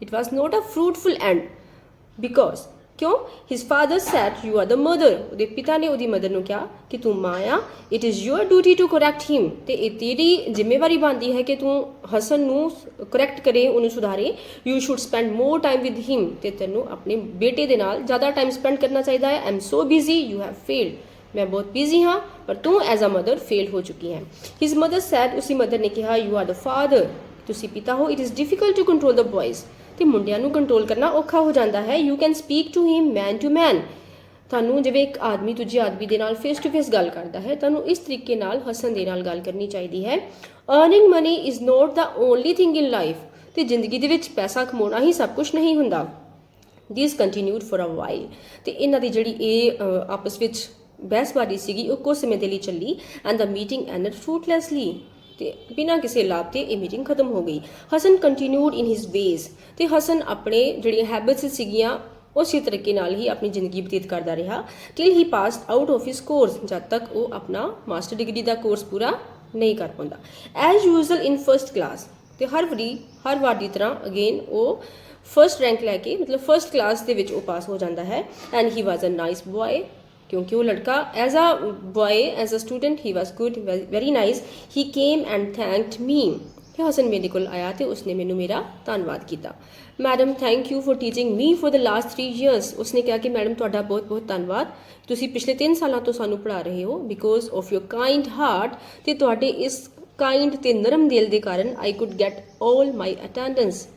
It was not a fruitful end. Because ਕਿਉਂ? His father said you are the mother. ਉਹਦੇ ਪਿਤਾ ਨੇ ਉਹਦੀ ਮਦਰ ਨੂੰ ਕਿਹਾ ਕਿ ਤੂੰ ਮਾਂ ਆ, it is your duty to correct him. ਤੇ ਇਹ ਤੇਰੀ ਜ਼ਿੰਮੇਵਾਰੀ ਬਣਦੀ ਹੈ ਕਿ ਤੂੰ ਹਸਨ ਨੂੰ ਕਰੈਕਟ ਕਰੇ, ਉਹਨੂੰ ਸੁਧਾਰੇ। You should spend more time with him. ਤੇ ਤੈਨੂੰ ਆਪਣੇ ਬੇਟੇ ਦੇ ਨਾਲ ਜ਼ਿਆਦਾ ਟਾਈਮ ਸਪੈਂਡ ਕਰਨਾ ਚਾਹੀਦਾ ਹੈ। I am so busy, you have failed. ਮੈਂ ਬਹੁਤ ਬਿਜ਼ੀ ਹਾਂ ਪਰ ਤੂੰ ਐਜ਼ ਅ ਮਦਰ ਫੇਲ ਹੋ ਚੁੱਕੀ ਹੈ। ਹਿਜ਼ ਮਦਰ ਸੈਡ, ਉਸੀ ਮਦਰ ਨੇ ਕਿਹਾ, ਯੂ ਆਰ ਦ ਫਾਦਰ, ਤੁਸੀਂ ਪਿਤਾ ਹੋ। It is difficult to control the boys. ਤੇ ਮੁੰਡਿਆਂ ਨੂੰ ਕੰਟਰੋਲ ਕਰਨਾ ਔਖਾ ਹੋ ਜਾਂਦਾ ਹੈ। You can speak to him man to man. ਤੁਹਾਨੂੰ ਜਿਵੇਂ ਇੱਕ ਆਦਮੀ ਦੂਜੇ ਆਦਮੀ ਦੇ ਨਾਲ ਫੇਸ ਟੂ ਫੇਸ ਗੱਲ ਕਰਦਾ ਹੈ, ਤੁਹਾਨੂੰ ਇਸ ਤਰੀਕੇ ਨਾਲ ਹਸਨ ਦੇ ਨਾਲ ਗੱਲ ਕਰਨੀ ਚਾਹੀਦੀ ਹੈ। Earning money is not the only thing in life. ਤੇ ਜ਼ਿੰਦਗੀ ਦੇ ਵਿੱਚ ਪੈਸਾ ਕਮਾਉਣਾ ਹੀ ਸਭ ਕੁਝ ਨਹੀਂ ਹੁੰਦਾ। ਦਿਸ ਕੰਟੀਨਿਊਡ ਫॉर ਅ ਵਾਈਲ। ਤੇ ਇਹਨਾਂ ਦੀ ਜਿਹੜੀ ਇਹ ਆਪਸ ਵਿੱਚ ਬਹਿਸਬਾਜ਼ੀ ਸੀਗੀ ਉਹ ਕੁਝ ਸਮੇਂ ਦੇ ਲਈ ਚੱਲੀ। And the meeting ended fruitlessly. ਤੇ ਬਿਨਾਂ ਕਿਸੇ ਲਾਭ ਤੇ ਇਹ ਮੀਟਿੰਗ ਖਤਮ ਹੋ ਗਈ। ਹਸਨ ਕੰਟੀਨਿਊਡ ਇਨ ਹਿਸ ਵੇਜ਼। ਤੇ ਹਸਨ ਆਪਣੇ ਜਿਹੜੀਆਂ ਹੈਬਿਟਸ ਸੀਗੀਆਂ ਉਸੇ ਤਰੀਕੇ ਨਾਲ ਹੀ ਆਪਣੀ ਜ਼ਿੰਦਗੀ ਬਤੀਤ ਕਰਦਾ ਰਿਹਾ till he passed out of his course, ਜਦ ਤੱਕ ਉਹ ਆਪਣਾ ਮਾਸਟਰ ਡਿਗਰੀ ਦਾ ਕੋਰਸ ਪੂਰਾ ਨਹੀਂ ਕਰ ਪਾਉਂਦਾ। ਐਜ਼ ਯੂਜ਼ਲ ਇਨ ਫਸਟ ਕਲਾਸ। ਤੇ ਹਰ ਵਾਰ ਦੀ ਤਰ੍ਹਾਂ ਅਗੇਨ ਉਹ ਫਸਟ ਰੈਂਕ ਲੈ ਕੇ, ਮਤਲਬ ਫਸਟ ਕਲਾਸ ਦੇ ਵਿੱਚ ਉਹ ਪਾਸ ਹੋ ਜਾਂਦਾ ਹੈ। And he was a nice boy. क्योंकि वो लड़का as a boy, as a student he was good, very nice. He came and thanked me. Hassan मेरे को आया तो उसने मैनू मेरा धन्यवाद किया। Madam thank you for teaching me for the last 3 years. उसने कहा कि मैडम तुहाडा बहुत बहुत धन्यवाद, तुसी पिछले 3 सालों तो सानू पढ़ा रहे हो। Because of your kind heart. ते तुहाडे इस काइंड ते नरम दिल के कारण I could get all my attendance.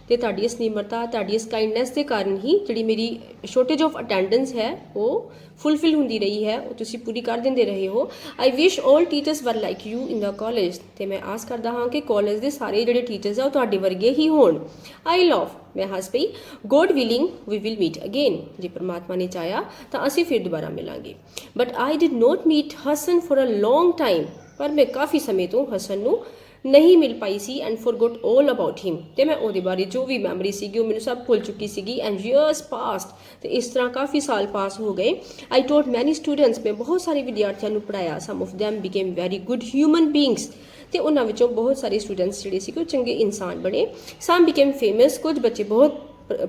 ਤੇ ਤੁਹਾਡੀ ਇਸ ਨਿਮਰਤਾ, ਤੁਹਾਡੀ ਇਸ ਕਾਈਂਡਨੈਸ ਦੇ ਕਾਰਨ ਹੀ ਜਿਹੜੀ ਮੇਰੀ ਸ਼ੋਰਟੇਜ ਆਫ ਅਟੈਂਡੈਂਸ ਹੈ ਉਹ ਫੁੱਲਫਿਲ ਹੁੰਦੀ ਰਹੀ ਹੈ, ਉਹ ਤੁਸੀਂ ਪੂਰੀ ਕਰ ਦਿੰਦੇ ਰਹੇ ਹੋ। ਆਈ ਵਿਸ਼ ਆਲ ਟੀਚਰਸ ਵਰ like you in the college. ਤੇ ਮੈਂ ਆਸ ਕਰਦਾ ਹਾਂ ਕਿ ਕਾਲਜ ਦੇ ਸਾਰੇ ਜਿਹੜੇ ਟੀਚਰਸ ਆ ਉਹ ਤੁਹਾਡੇ ਵਰਗੇ ਹੀ ਹੋਣ। ਆਈ ਲਵ, ਮੈਂ ਹੱਸ ਪਈ। God willing we will meet again. ਜੇ ਪਰਮਾਤਮਾ ਨੇ ਚਾਹਿਆ ਤਾਂ ਅਸੀਂ ਫਿਰ ਦੁਬਾਰਾ ਮਿਲਾਂਗੇ। But I did not meet Hassan for a long time. ਪਰ ਮੈਂ ਕਾਫੀ ਸਮੇਂ ਤੋਂ ਹਸਨ ਨੂੰ नहीं मिल पाई सी and forgot all about him. तो मैं ਉਹਦੇ ਬਾਰੇ ਜੋ ਵੀ ਮੈਮਰੀ ਸੀਗੀ ਉਹ ਮੈਨੂੰ ਸਭ ਭੁੱਲ ਚੁੱਕੀ ਸੀਗੀ। And years passed. ਤੇ ਇਸ ਤਰ੍ਹਾਂ ਕਾਫੀ ਸਾਲ ਪਾਸ ਹੋ ਗਏ। ਆਈ ਟੌਟ ਮੈਨੀ ਸਟੂਡੈਂਟਸ। ਮੈਂ ਬਹੁਤ ਸਾਰੇ ਵਿਦਿਆਰਥੀਆਂ ਨੂੰ ਪੜ੍ਹਾਇਆ। Some of them became very good human beings। ਤੇ ਉਹਨਾਂ ਵਿੱਚੋਂ ਬਹੁਤ ਸਾਰੇ ਸਟੂਡੈਂਟਸ ਜਿਹੜੇ ਸੀ ਉਹ ਚੰਗੇ ਇਨਸਾਨ ਬਣੇ। some became famous। ਕੁਝ ਬੱਚੇ ਬਹੁਤ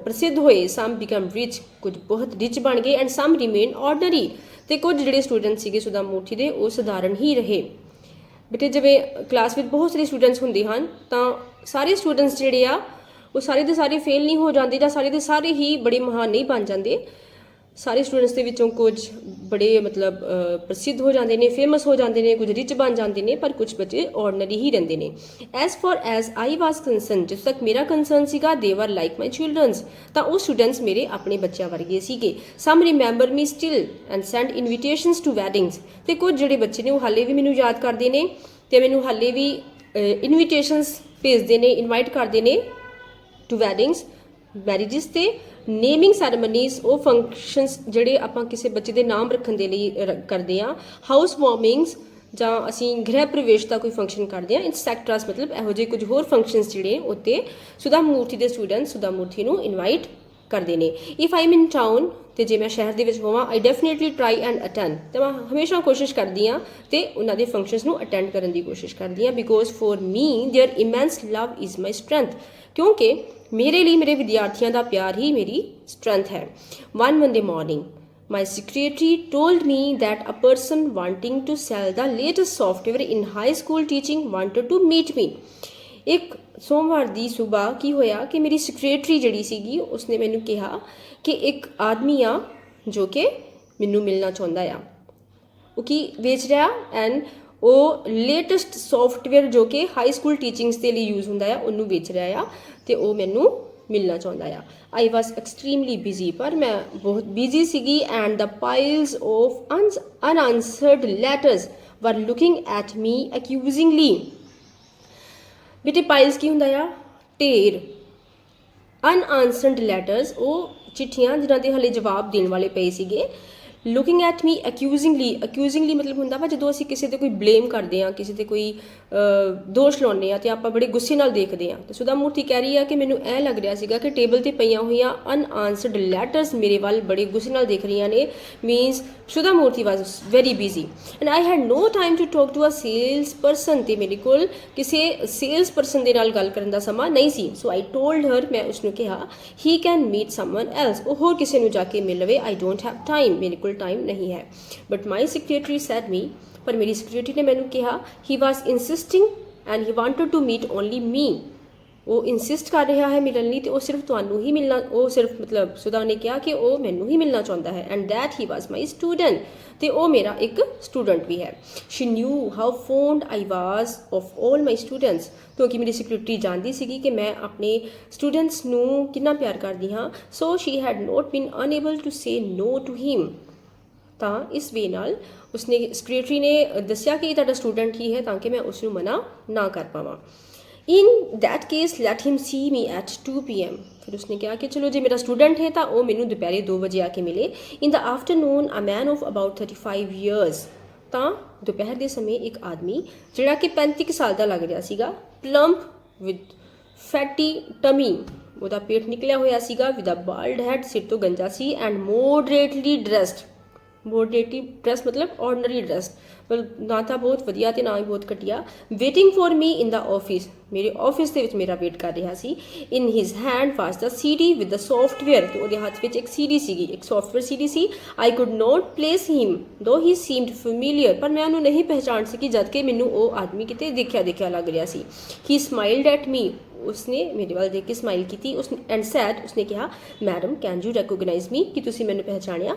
ਪ੍ਰਸਿੱਧ ਹੋਏ। some became rich। ਕੁਝ ਬਹੁਤ ਰਿਚ ਬਣ ਗਏ। And some remain ordinary। ਤੇ ਕੁਝ ਜਿਹੜੇ ਸਟੂਡੈਂਟ ਸੀਗੇ ਸੁਦਾ ਮੂਰਤੀ ਦੇ ਉਹ ਸਧਾਰਨ ਹੀ ਰਹੇ। ਬੇਟੇ ਜਿਵੇਂ ਕਲਾਸ ਵਿੱਚ ਬਹੁਤ ਸਾਰੇ ਸਟੂਡੈਂਟਸ ਹੁੰਦੇ ਹਨ ਤਾਂ ਸਾਰੇ ਸਟੂਡੈਂਟਸ ਜਿਹੜੇ ਆ ਉਹ ਸਾਰੇ ਦੇ ਸਾਰੇ ਫੇਲ ਨਹੀਂ ਹੋ ਜਾਂਦੇ ਜਾਂ ਸਾਰੇ ਦੇ ਸਾਰੇ ਹੀ ਬੜੇ ਮਹਾਨ ਨਹੀਂ ਬਣ ਜਾਂਦੇ। ਸਾਰੇ ਸਟੂਡੈਂਟਸ ਦੇ ਵਿੱਚੋਂ ਕੁਝ ਬੜੇ ਮਤਲਬ ਪ੍ਰਸਿੱਧ ਹੋ ਜਾਂਦੇ ਨੇ, ਫੇਮਸ ਹੋ ਜਾਂਦੇ ਨੇ, ਕੁਝ ਰਿਚ ਬਣ ਜਾਂਦੇ ਨੇ, ਪਰ ਕੁਝ ਬੱਚੇ ਆਰਡੀਨਰੀ ਹੀ ਰਹਿੰਦੇ ਨੇ। As for as I was concern, ਜਿਸ ਤੱਕ ਮੇਰਾ ਕੰਸਰਨ ਸੀਗਾ, ਦੇ ਵਰ ਲਾਈਕ ਮਾਈ ਚਿਲਡਰਨਸ। ਤਾਂ ਉਹ ਸਟੂਡੈਂਟਸ ਮੇਰੇ ਆਪਣੇ ਬੱਚਿਆਂ ਵਰਗੇ ਸੀਗੇ। Some remember me still and send invitations to weddings. ਤੇ ਕੁਝ ਜਿਹੜੇ ਬੱਚੇ ਨੇ ਉਹ ਹਾਲੇ ਵੀ ਮੈਨੂੰ ਯਾਦ ਕਰਦੇ ਨੇ ਤੇ ਮੈਨੂੰ ਹਾਲੇ ਵੀ ਇਨਵੀਟੇਸ਼ਨਸ ਭੇਜਦੇ ਨੇ, ਇਨਵਾਈਟ ਕਰਦੇ ਨੇ ਟੂ ਵੈਡਿੰਗਸ, ਮੈਰਿਜਸ ਤੇ ਨੇਮਿੰਗ ਸੈਰੇਮਨੀਜ਼, ਉਹ ਫੰਕਸ਼ਨਸ ਜਿਹੜੇ ਆਪਾਂ ਕਿਸੇ ਬੱਚੇ ਦੇ ਨਾਮ ਰੱਖਣ ਦੇ ਲਈ ਕਰਦੇ ਹਾਂ। ਹਾਊਸ ਵਾਰਮਿੰਗਸ ਜਾਂ ਅਸੀਂ ਗ੍ਰਹਿ ਪ੍ਰਵੇਸ਼ ਦਾ ਕੋਈ ਫੰਕਸ਼ਨ ਕਰਦੇ ਹਾਂ। ਇਨਸੈਕਟਰਾਸ ਮਤਲਬ ਇਹੋ ਜਿਹੇ ਕੁਝ ਹੋਰ ਫੰਕਸ਼ਨਸ ਜਿਹੜੇ ਉੱਤੇ ਸੁਧਾ ਮੂਰਤੀ ਦੇ ਸਟੂਡੈਂਟਸ ਸੁਧਾ ਮੂਰਤੀ ਨੂੰ ਇਨਵਾਈਟ ਕਰਦੇ ਨੇ। If I am in town, ਤੇ ਜੇ ਮੈਂ ਸ਼ਹਿਰ ਦੇ ਵਿੱਚ ਹੋਵਾਂ, ਆਈ ਡੈਫੀਨੇਟਲੀ ਟਰਾਈ ਐਂਡ ਅਟੈਂਡ। ਤੇ ਮੈਂ ਹਮੇਸ਼ਾ ਕੋਸ਼ਿਸ਼ ਕਰਦੀ ਹਾਂ ਤੇ ਉਹਨਾਂ ਦੇ ਫੰਕਸ਼ਨਸ ਨੂੰ ਅਟੈਂਡ ਕਰਨ ਦੀ ਕੋਸ਼ਿਸ਼ ਕਰਦੀ ਹਾਂ। Because for me their immense love is my strength. ਕਿਉਂਕਿ ਮੇਰੇ ਲਈ ਮੇਰੇ ਵਿਦਿਆਰਥੀਆਂ ਦਾ ਪਿਆਰ ਹੀ ਮੇਰੀ ਸਟਰੈਂਥ ਹੈ। One Monday morning my secretary told me that a person wanting to sell the latest software in high school teaching wanted to meet me। ਇੱਕ ਸੋਮਵਾਰ ਦੀ ਸੁਬਾਹ ਕੀ ਹੋਇਆ ਕਿ ਮੇਰੀ ਸੈਕਟਰੀ ਜਿਹੜੀ ਸੀਗੀ ਉਸਨੇ ਮੈਨੂੰ ਕਿਹਾ ਕਿ ਇੱਕ ਆਦਮੀ ਆ ਜੋ ਕਿ ਮੈਨੂੰ ਮਿਲਣਾ ਚਾਹੁੰਦਾ ਆ। ਉਹ ਕੀ ਵੇਚ ਰਿਹਾ? ਐਂਡ ਉਹ ਲੇਟੈਸਟ ਸੌਫਟਵੇਅਰ ਜੋ ਕਿ ਹਾਈ ਸਕੂਲ ਟੀਚਿੰਗਸ ਦੇ ਲਈ ਯੂਜ਼ ਹੁੰਦਾ ਆ ਉਹਨੂੰ ਵੇਚ ਰਿਹਾ ਆ ਤੇ ਉਹ ਮੈਨੂੰ ਮਿਲਣਾ ਚਾਹੁੰਦਾ ਆ। ਆਈ ਵਾਸ ਐਕਸਟ੍ਰੀਮਲੀ ਬਿਜ਼ੀ। ਪਰ ਮੈਂ ਬਹੁਤ ਬਿਜ਼ੀ ਸੀਗੀ। ਐਂਡ ਦ ਪਾਈਲਸ ਆਫ ਅਨਆਨਸਰਡ ਲੈਟਰਸ ਵਰ ਲੁਕਿੰਗ ਐਟ ਮੀ ਅਕਿਊਜ਼ਿੰਗਲੀ। ਬੇਟੇ ਪਾਈਲਸ ਕੀ ਹੁੰਦਾ ਆ? ਢੇਰ। ਅਨਆਨਸਰਡ ਲੈਟਰਸ ਉਹ ਚਿੱਠੀਆਂ ਜਿਨ੍ਹਾਂ ਦੇ ਹਲੇ ਜਵਾਬ ਦੇਣ ਵਾਲੇ ਪਏ ਸੀਗੇ। ਲੁਕਿੰਗ ਐਟ ਮੀ ਅਕਿਊਜ਼ਿੰਗਲੀ ਮਤਲਬ ਹੁੰਦਾ ਵਾ ਜਦੋਂ ਅਸੀਂ ਕਿਸੇ 'ਤੇ ਕੋਈ ਬਲੇਮ ਕਰਦੇ ਹਾਂ, ਕਿਸੇ 'ਤੇ ਕੋਈ ਦੋਸ਼ ਲਾਉਂਦੇ ਹਾਂ ਤੇ ਆਪਾਂ ਬੜੇ ਗੁੱਸੇ ਨਾਲ ਦੇਖਦੇ ਹਾਂ। ਤੇ ਸੁਧਾ ਮੂਰਤੀ ਕਹਿ ਰਹੀ ਆ ਕਿ ਮੈਨੂੰ ਇਹ ਲੱਗ ਰਿਹਾ ਸੀਗਾ ਕਿ ਟੇਬਲ 'ਤੇ ਪਈਆਂ ਹੋਈਆਂ ਅਨਆਂਸਰਡ ਲੈਟਰਸ ਮੇਰੇ ਵੱਲ ਬੜੇ ਗੁੱਸੇ ਨਾਲ ਦੇਖ ਰਹੀਆਂ ਨੇ। Means Sudha Murthy was very busy and I had no time to talk to a sales person, ਤੇ ਮੇਰੇ ਕੋਲ ਕਿਸੇ ਸੇਲਸ ਪਰਸਨ ਦੇ ਨਾਲ ਗੱਲ ਕਰਨ ਦਾ ਸਮਾਂ ਨਹੀਂ ਸੀ। ਸੋ ਆਈ ਟੋਲਡ ਹਰ, ਮੈਂ ਉਸਨੂੰ ਕਿਹਾ he can meet someone else, ਉਹ ਹੋਰ ਕਿਸੇ ਨੂੰ ਜਾ ਕੇ ਮਿਲ ਲਵੇ। ਆਈ ਡੋਂਟ ਹੈਵ ਟਾਈਮ, ਮੇਰੇ ਕੋਲ ਟਾਈਮ ਨਹੀਂ ਹੈ। But my secretary said me, ਪਰ ਮੇਰੀ ਸੈਕਟਰੀ ਨੇ ਮੈਨੂੰ ਕਿਹਾ he was insisting and he wanted to meet only me, ਉਹ ਇਨਸਿਸਟ ਕਰ ਰਿਹਾ ਹੈ ਮਿਲਣ ਲਈ ਤੇ ਉਹ ਸਿਰਫ ਤੁਹਾਨੂੰ ਹੀ ਮਿਲਣਾ, ਉਹ ਸਿਰਫ ਮਤਲਬ ਸੁਧਾ ਨੇ ਕਿਹਾ ਕਿ ਉਹ ਮੈਨੂੰ ਹੀ ਮਿਲਣਾ ਚਾਹੁੰਦਾ ਹੈ। And that he was my student, ਤੇ ਉਹ ਮੇਰਾ ਇੱਕ ਸਟੂਡੈਂਟ ਵੀ ਹੈ। She knew how fond I was of all my students, ਕਿਉਂਕਿ ਮੇਰੀ ਸੈਕਟਰੀ ਜਾਣਦੀ ਸੀਗੀ ਕਿ ਮੈਂ ਆਪਣੇ ਸਟੂਡੈਂਟਸ ਨੂੰ ਕਿੰਨਾ ਪਿਆਰ ਕਰਦੀ ਹਾਂ। So she had not been unable to say no to him, ਤਾਂ ਇਸ ਵੇ ਨਾਲ ਉਸਨੇ ਸੈਕਟਰੀ ਨੇ ਦੱਸਿਆ ਕਿ ਤੁਹਾਡਾ ਸਟੂਡੈਂਟ ਹੀ ਹੈ ਤਾਂ ਕਿ ਮੈਂ ਉਸ ਨੂੰ ਮਨਾ ਨਾ ਕਰ ਪਾਵਾਂ। In that case let him C me at 2 PM, ਫਿਰ ਉਸਨੇ ਕਿਹਾ ਕਿ ਚਲੋ ਜੇ ਮੇਰਾ ਸਟੂਡੈਂਟ ਹੈ ਤਾਂ ਉਹ ਮੈਨੂੰ ਦੁਪਹਿਰੇ 2 ਵਜੇ ਆ ਕੇ ਮਿਲੇ। In the afternoon a man of about 35 years, ਤਾਂ ਦੁਪਹਿਰ ਦੇ ਸਮੇਂ ਇੱਕ ਆਦਮੀ ਜਿਹੜਾ ਕਿ 35 ਸਾਲ ਦਾ ਲੱਗ ਰਿਹਾ ਸੀਗਾ, ਪਲੰਪ ਵਿਦ ਫੈਟੀ ਟਮੀ, ਉਹਦਾ ਪੇਟ ਨਿਕਲਿਆ ਹੋਇਆ ਸੀਗਾ, ਵਿਦ ਅ ਬਾਲਡ ਹੈਡ, ਸਿਰ ਤੋਂ ਗੰਜਾ ਸੀ, ਐਂਡ ਮੋਡਰੇਟਲੀ ਡਰੈਸਡ, ਮੋਡਰੇਟਲੀ ਡਰੈਸ ਮਤਲਬ ਆਰਡਨਰੀ ਡਰੈਸ, ਮਤਲਬ ਨਾ ਤਾਂ ਬਹੁਤ ਵਧੀਆ ਤੇ ਨਾ ਹੀ ਬਹੁਤ ਘਟੀਆ। Waiting for me in the office, ਮੇਰੇ ਆਫਿਸ ਦੇ ਵਿੱਚ ਮੇਰਾ ਵੇਟ ਕਰ ਰਿਹਾ ਸੀ। In his hand was the CD with the software, ਤੇ ਉਹਦੇ ਹੱਥ ਵਿੱਚ ਇੱਕ CD ਸੀਗੀ, ਇੱਕ ਸੌਫਟਵੇਅਰ CD ਸੀ। I could not place him though he seemed familiar, ਪਰ ਮੈਂ ਉਹਨੂੰ ਨਹੀਂ ਪਹਿਚਾਣ ਸਕੀ ਜਦ ਕਿ ਮੈਨੂੰ ਉਹ ਆਦਮੀ ਕਿਤੇ ਦੇਖਿਆ ਲੱਗ ਰਿਹਾ ਸੀ। ਹੀ ਸਮਾਈਲਡ ਐਟ ਮੀ, ਉਸਨੇ ਮੇਰੇ ਵੱਲ ਦੇਖ ਕੇ ਸਮਾਈਲ ਕੀਤੀ। ਉਸ ਐਂਡ ਸੈਡ, ਉਸਨੇ ਕਿਹਾ ਮੈਡਮ ਕੈਨ ਯੂ ਰੈਕੋਗਨਾਈਜ਼ ਮੀ, ਕਿ ਤੁਸੀਂ ਮੈਨੂੰ ਪਹਿਚਾਣਿਆ।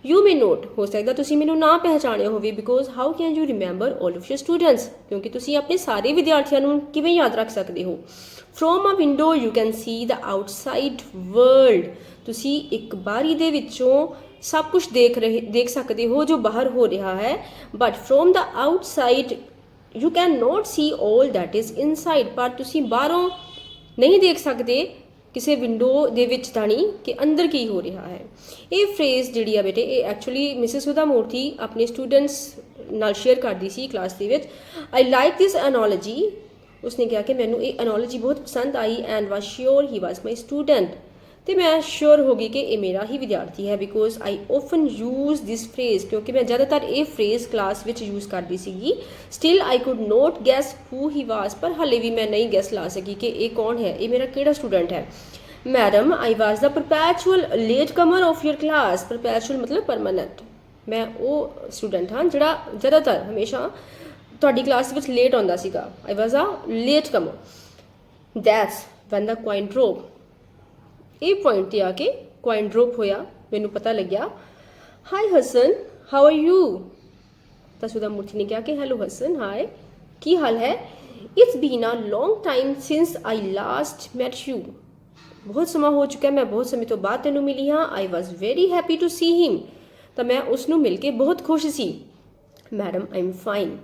ਯੂ ਮੇ ਨੋਟ, ਹੋ ਸਕਦਾ ਤੁਸੀਂ ਮੈਨੂੰ ਨਾ ਪਹਿਚਾਣਿਆ ਹੋਵੇ, because how can you remember all of your students, ਕਿਉਂਕਿ ਤੁਸੀਂ ਆਪਣੇ ਸਾਰੇ ਵਿਦਿਆਰਥੀਆਂ ਨੂੰ ਕਿਵੇਂ ਯਾਦ ਰੱਖ ਸਕਦੇ ਹੋ। From a window you can see the outside world, ਤੁਸੀਂ ਇੱਕ ਬਾਰੀ ਦੇ ਵਿੱਚੋਂ ਸਭ ਕੁਝ ਦੇਖ ਸਕਦੇ ਹੋ ਜੋ ਬਾਹਰ ਹੋ ਰਿਹਾ ਹੈ। But from the outside you can note C all that is inside, ਪਰ ਤੁਸੀਂ ਬਾਹਰੋਂ ਨਹੀਂ ਦੇਖ ਸਕਦੇ ਕਿਸੇ ਵਿੰਡੋ ਦੇ ਵਿੱਚ ਤਾਂ ਨਹੀਂ ਕਿ ਅੰਦਰ ਕੀ ਹੋ ਰਿਹਾ ਹੈ। ਇਹ ਫਰੇਜ਼ ਜਿਹੜੀ ਆ ਬੇਟੇ, ਇਹ ਐਕਚੁਅਲੀ ਮਿਸਿਸ ਸੁਧਾ ਮੂਰਤੀ ਆਪਣੇ ਸਟੂਡੈਂਟਸ ਨਾਲ ਸ਼ੇਅਰ ਕਰਦੀ ਸੀ ਕਲਾਸ ਦੇ ਵਿੱਚ। ਆਈ ਲਾਈਕ ਦਿਸ ਐਨੋਲੋਜੀ, ਉਸਨੇ ਕਿਹਾ ਕਿ ਮੈਨੂੰ ਇਹ ਐਨੋਲੋਜੀ ਬਹੁਤ ਪਸੰਦ ਆਈ। And was sure he was my student, ਤੇ ਮੈਂ ਸ਼ੋਰ ਹੋ ਗਈ ਕਿ ਇਹ ਮੇਰਾ ਹੀ ਵਿਦਿਆਰਥੀ ਹੈ। Because I often use this phrase, ਕਿਉਂਕਿ ਮੈਂ ਜ਼ਿਆਦਾਤਰ ਇਹ ਫਰੇਜ਼ ਕਲਾਸ ਵਿੱਚ ਯੂਜ਼ ਕਰਦੀ ਸੀਗੀ। Still I could not guess who he was, ਪਰ ਹਾਲੇ ਵੀ ਮੈਂ ਨਹੀਂ ਗੈਸ ਲਾ ਸਕੀ ਕਿ ਇਹ ਕੌਣ ਹੈ, ਇਹ ਮੇਰਾ ਕਿਹੜਾ ਸਟੂਡੈਂਟ ਹੈ। Madam I was the perpetual latecomer of your class, perpetual ਮਤਲਬ ਪਰਮਾਨੈਂਟ, ਮੈਂ ਉਹ ਸਟੂਡੈਂਟ ਹਾਂ ਜਿਹੜਾ ਜ਼ਿਆਦਾਤਰ ਹਮੇਸ਼ਾ ਤੁਹਾਡੀ ਕਲਾਸ ਵਿੱਚ ਲੇਟ ਆਉਂਦਾ ਸੀਗਾ। I was a latecomer. That's when the coin drop, ਇਹ ਪੁਆਇੰਟ 'ਤੇ ਆ ਕੇ ਕੁਆਇਨ ਡਰੋਪ ਹੋਇਆ, ਮੈਨੂੰ ਪਤਾ ਲੱਗਿਆ। Hi Hassan how are you, ਤਾਂ ਸੁਧਾ ਮੂਰਤੀ ਨੇ ਕਿਹਾ ਕਿ ਹੈਲੋ ਹਸਨ, ਹਾਈ ਕੀ ਹਾਲ ਹੈ। It's been a long time since I last met you, ਬਹੁਤ ਸਮਾਂ ਹੋ ਚੁੱਕਾ, ਮੈਂ ਬਹੁਤ ਸਮੇਂ ਤੋਂ ਬਾਅਦ ਤੈਨੂੰ ਮਿਲੀ ਹਾਂ। I was very happy to see him, ਤਾਂ ਮੈਂ ਉਸ ਨੂੰ ਮਿਲ ਕੇ ਬਹੁਤ ਖੁਸ਼ ਸੀ। Madam I am fine,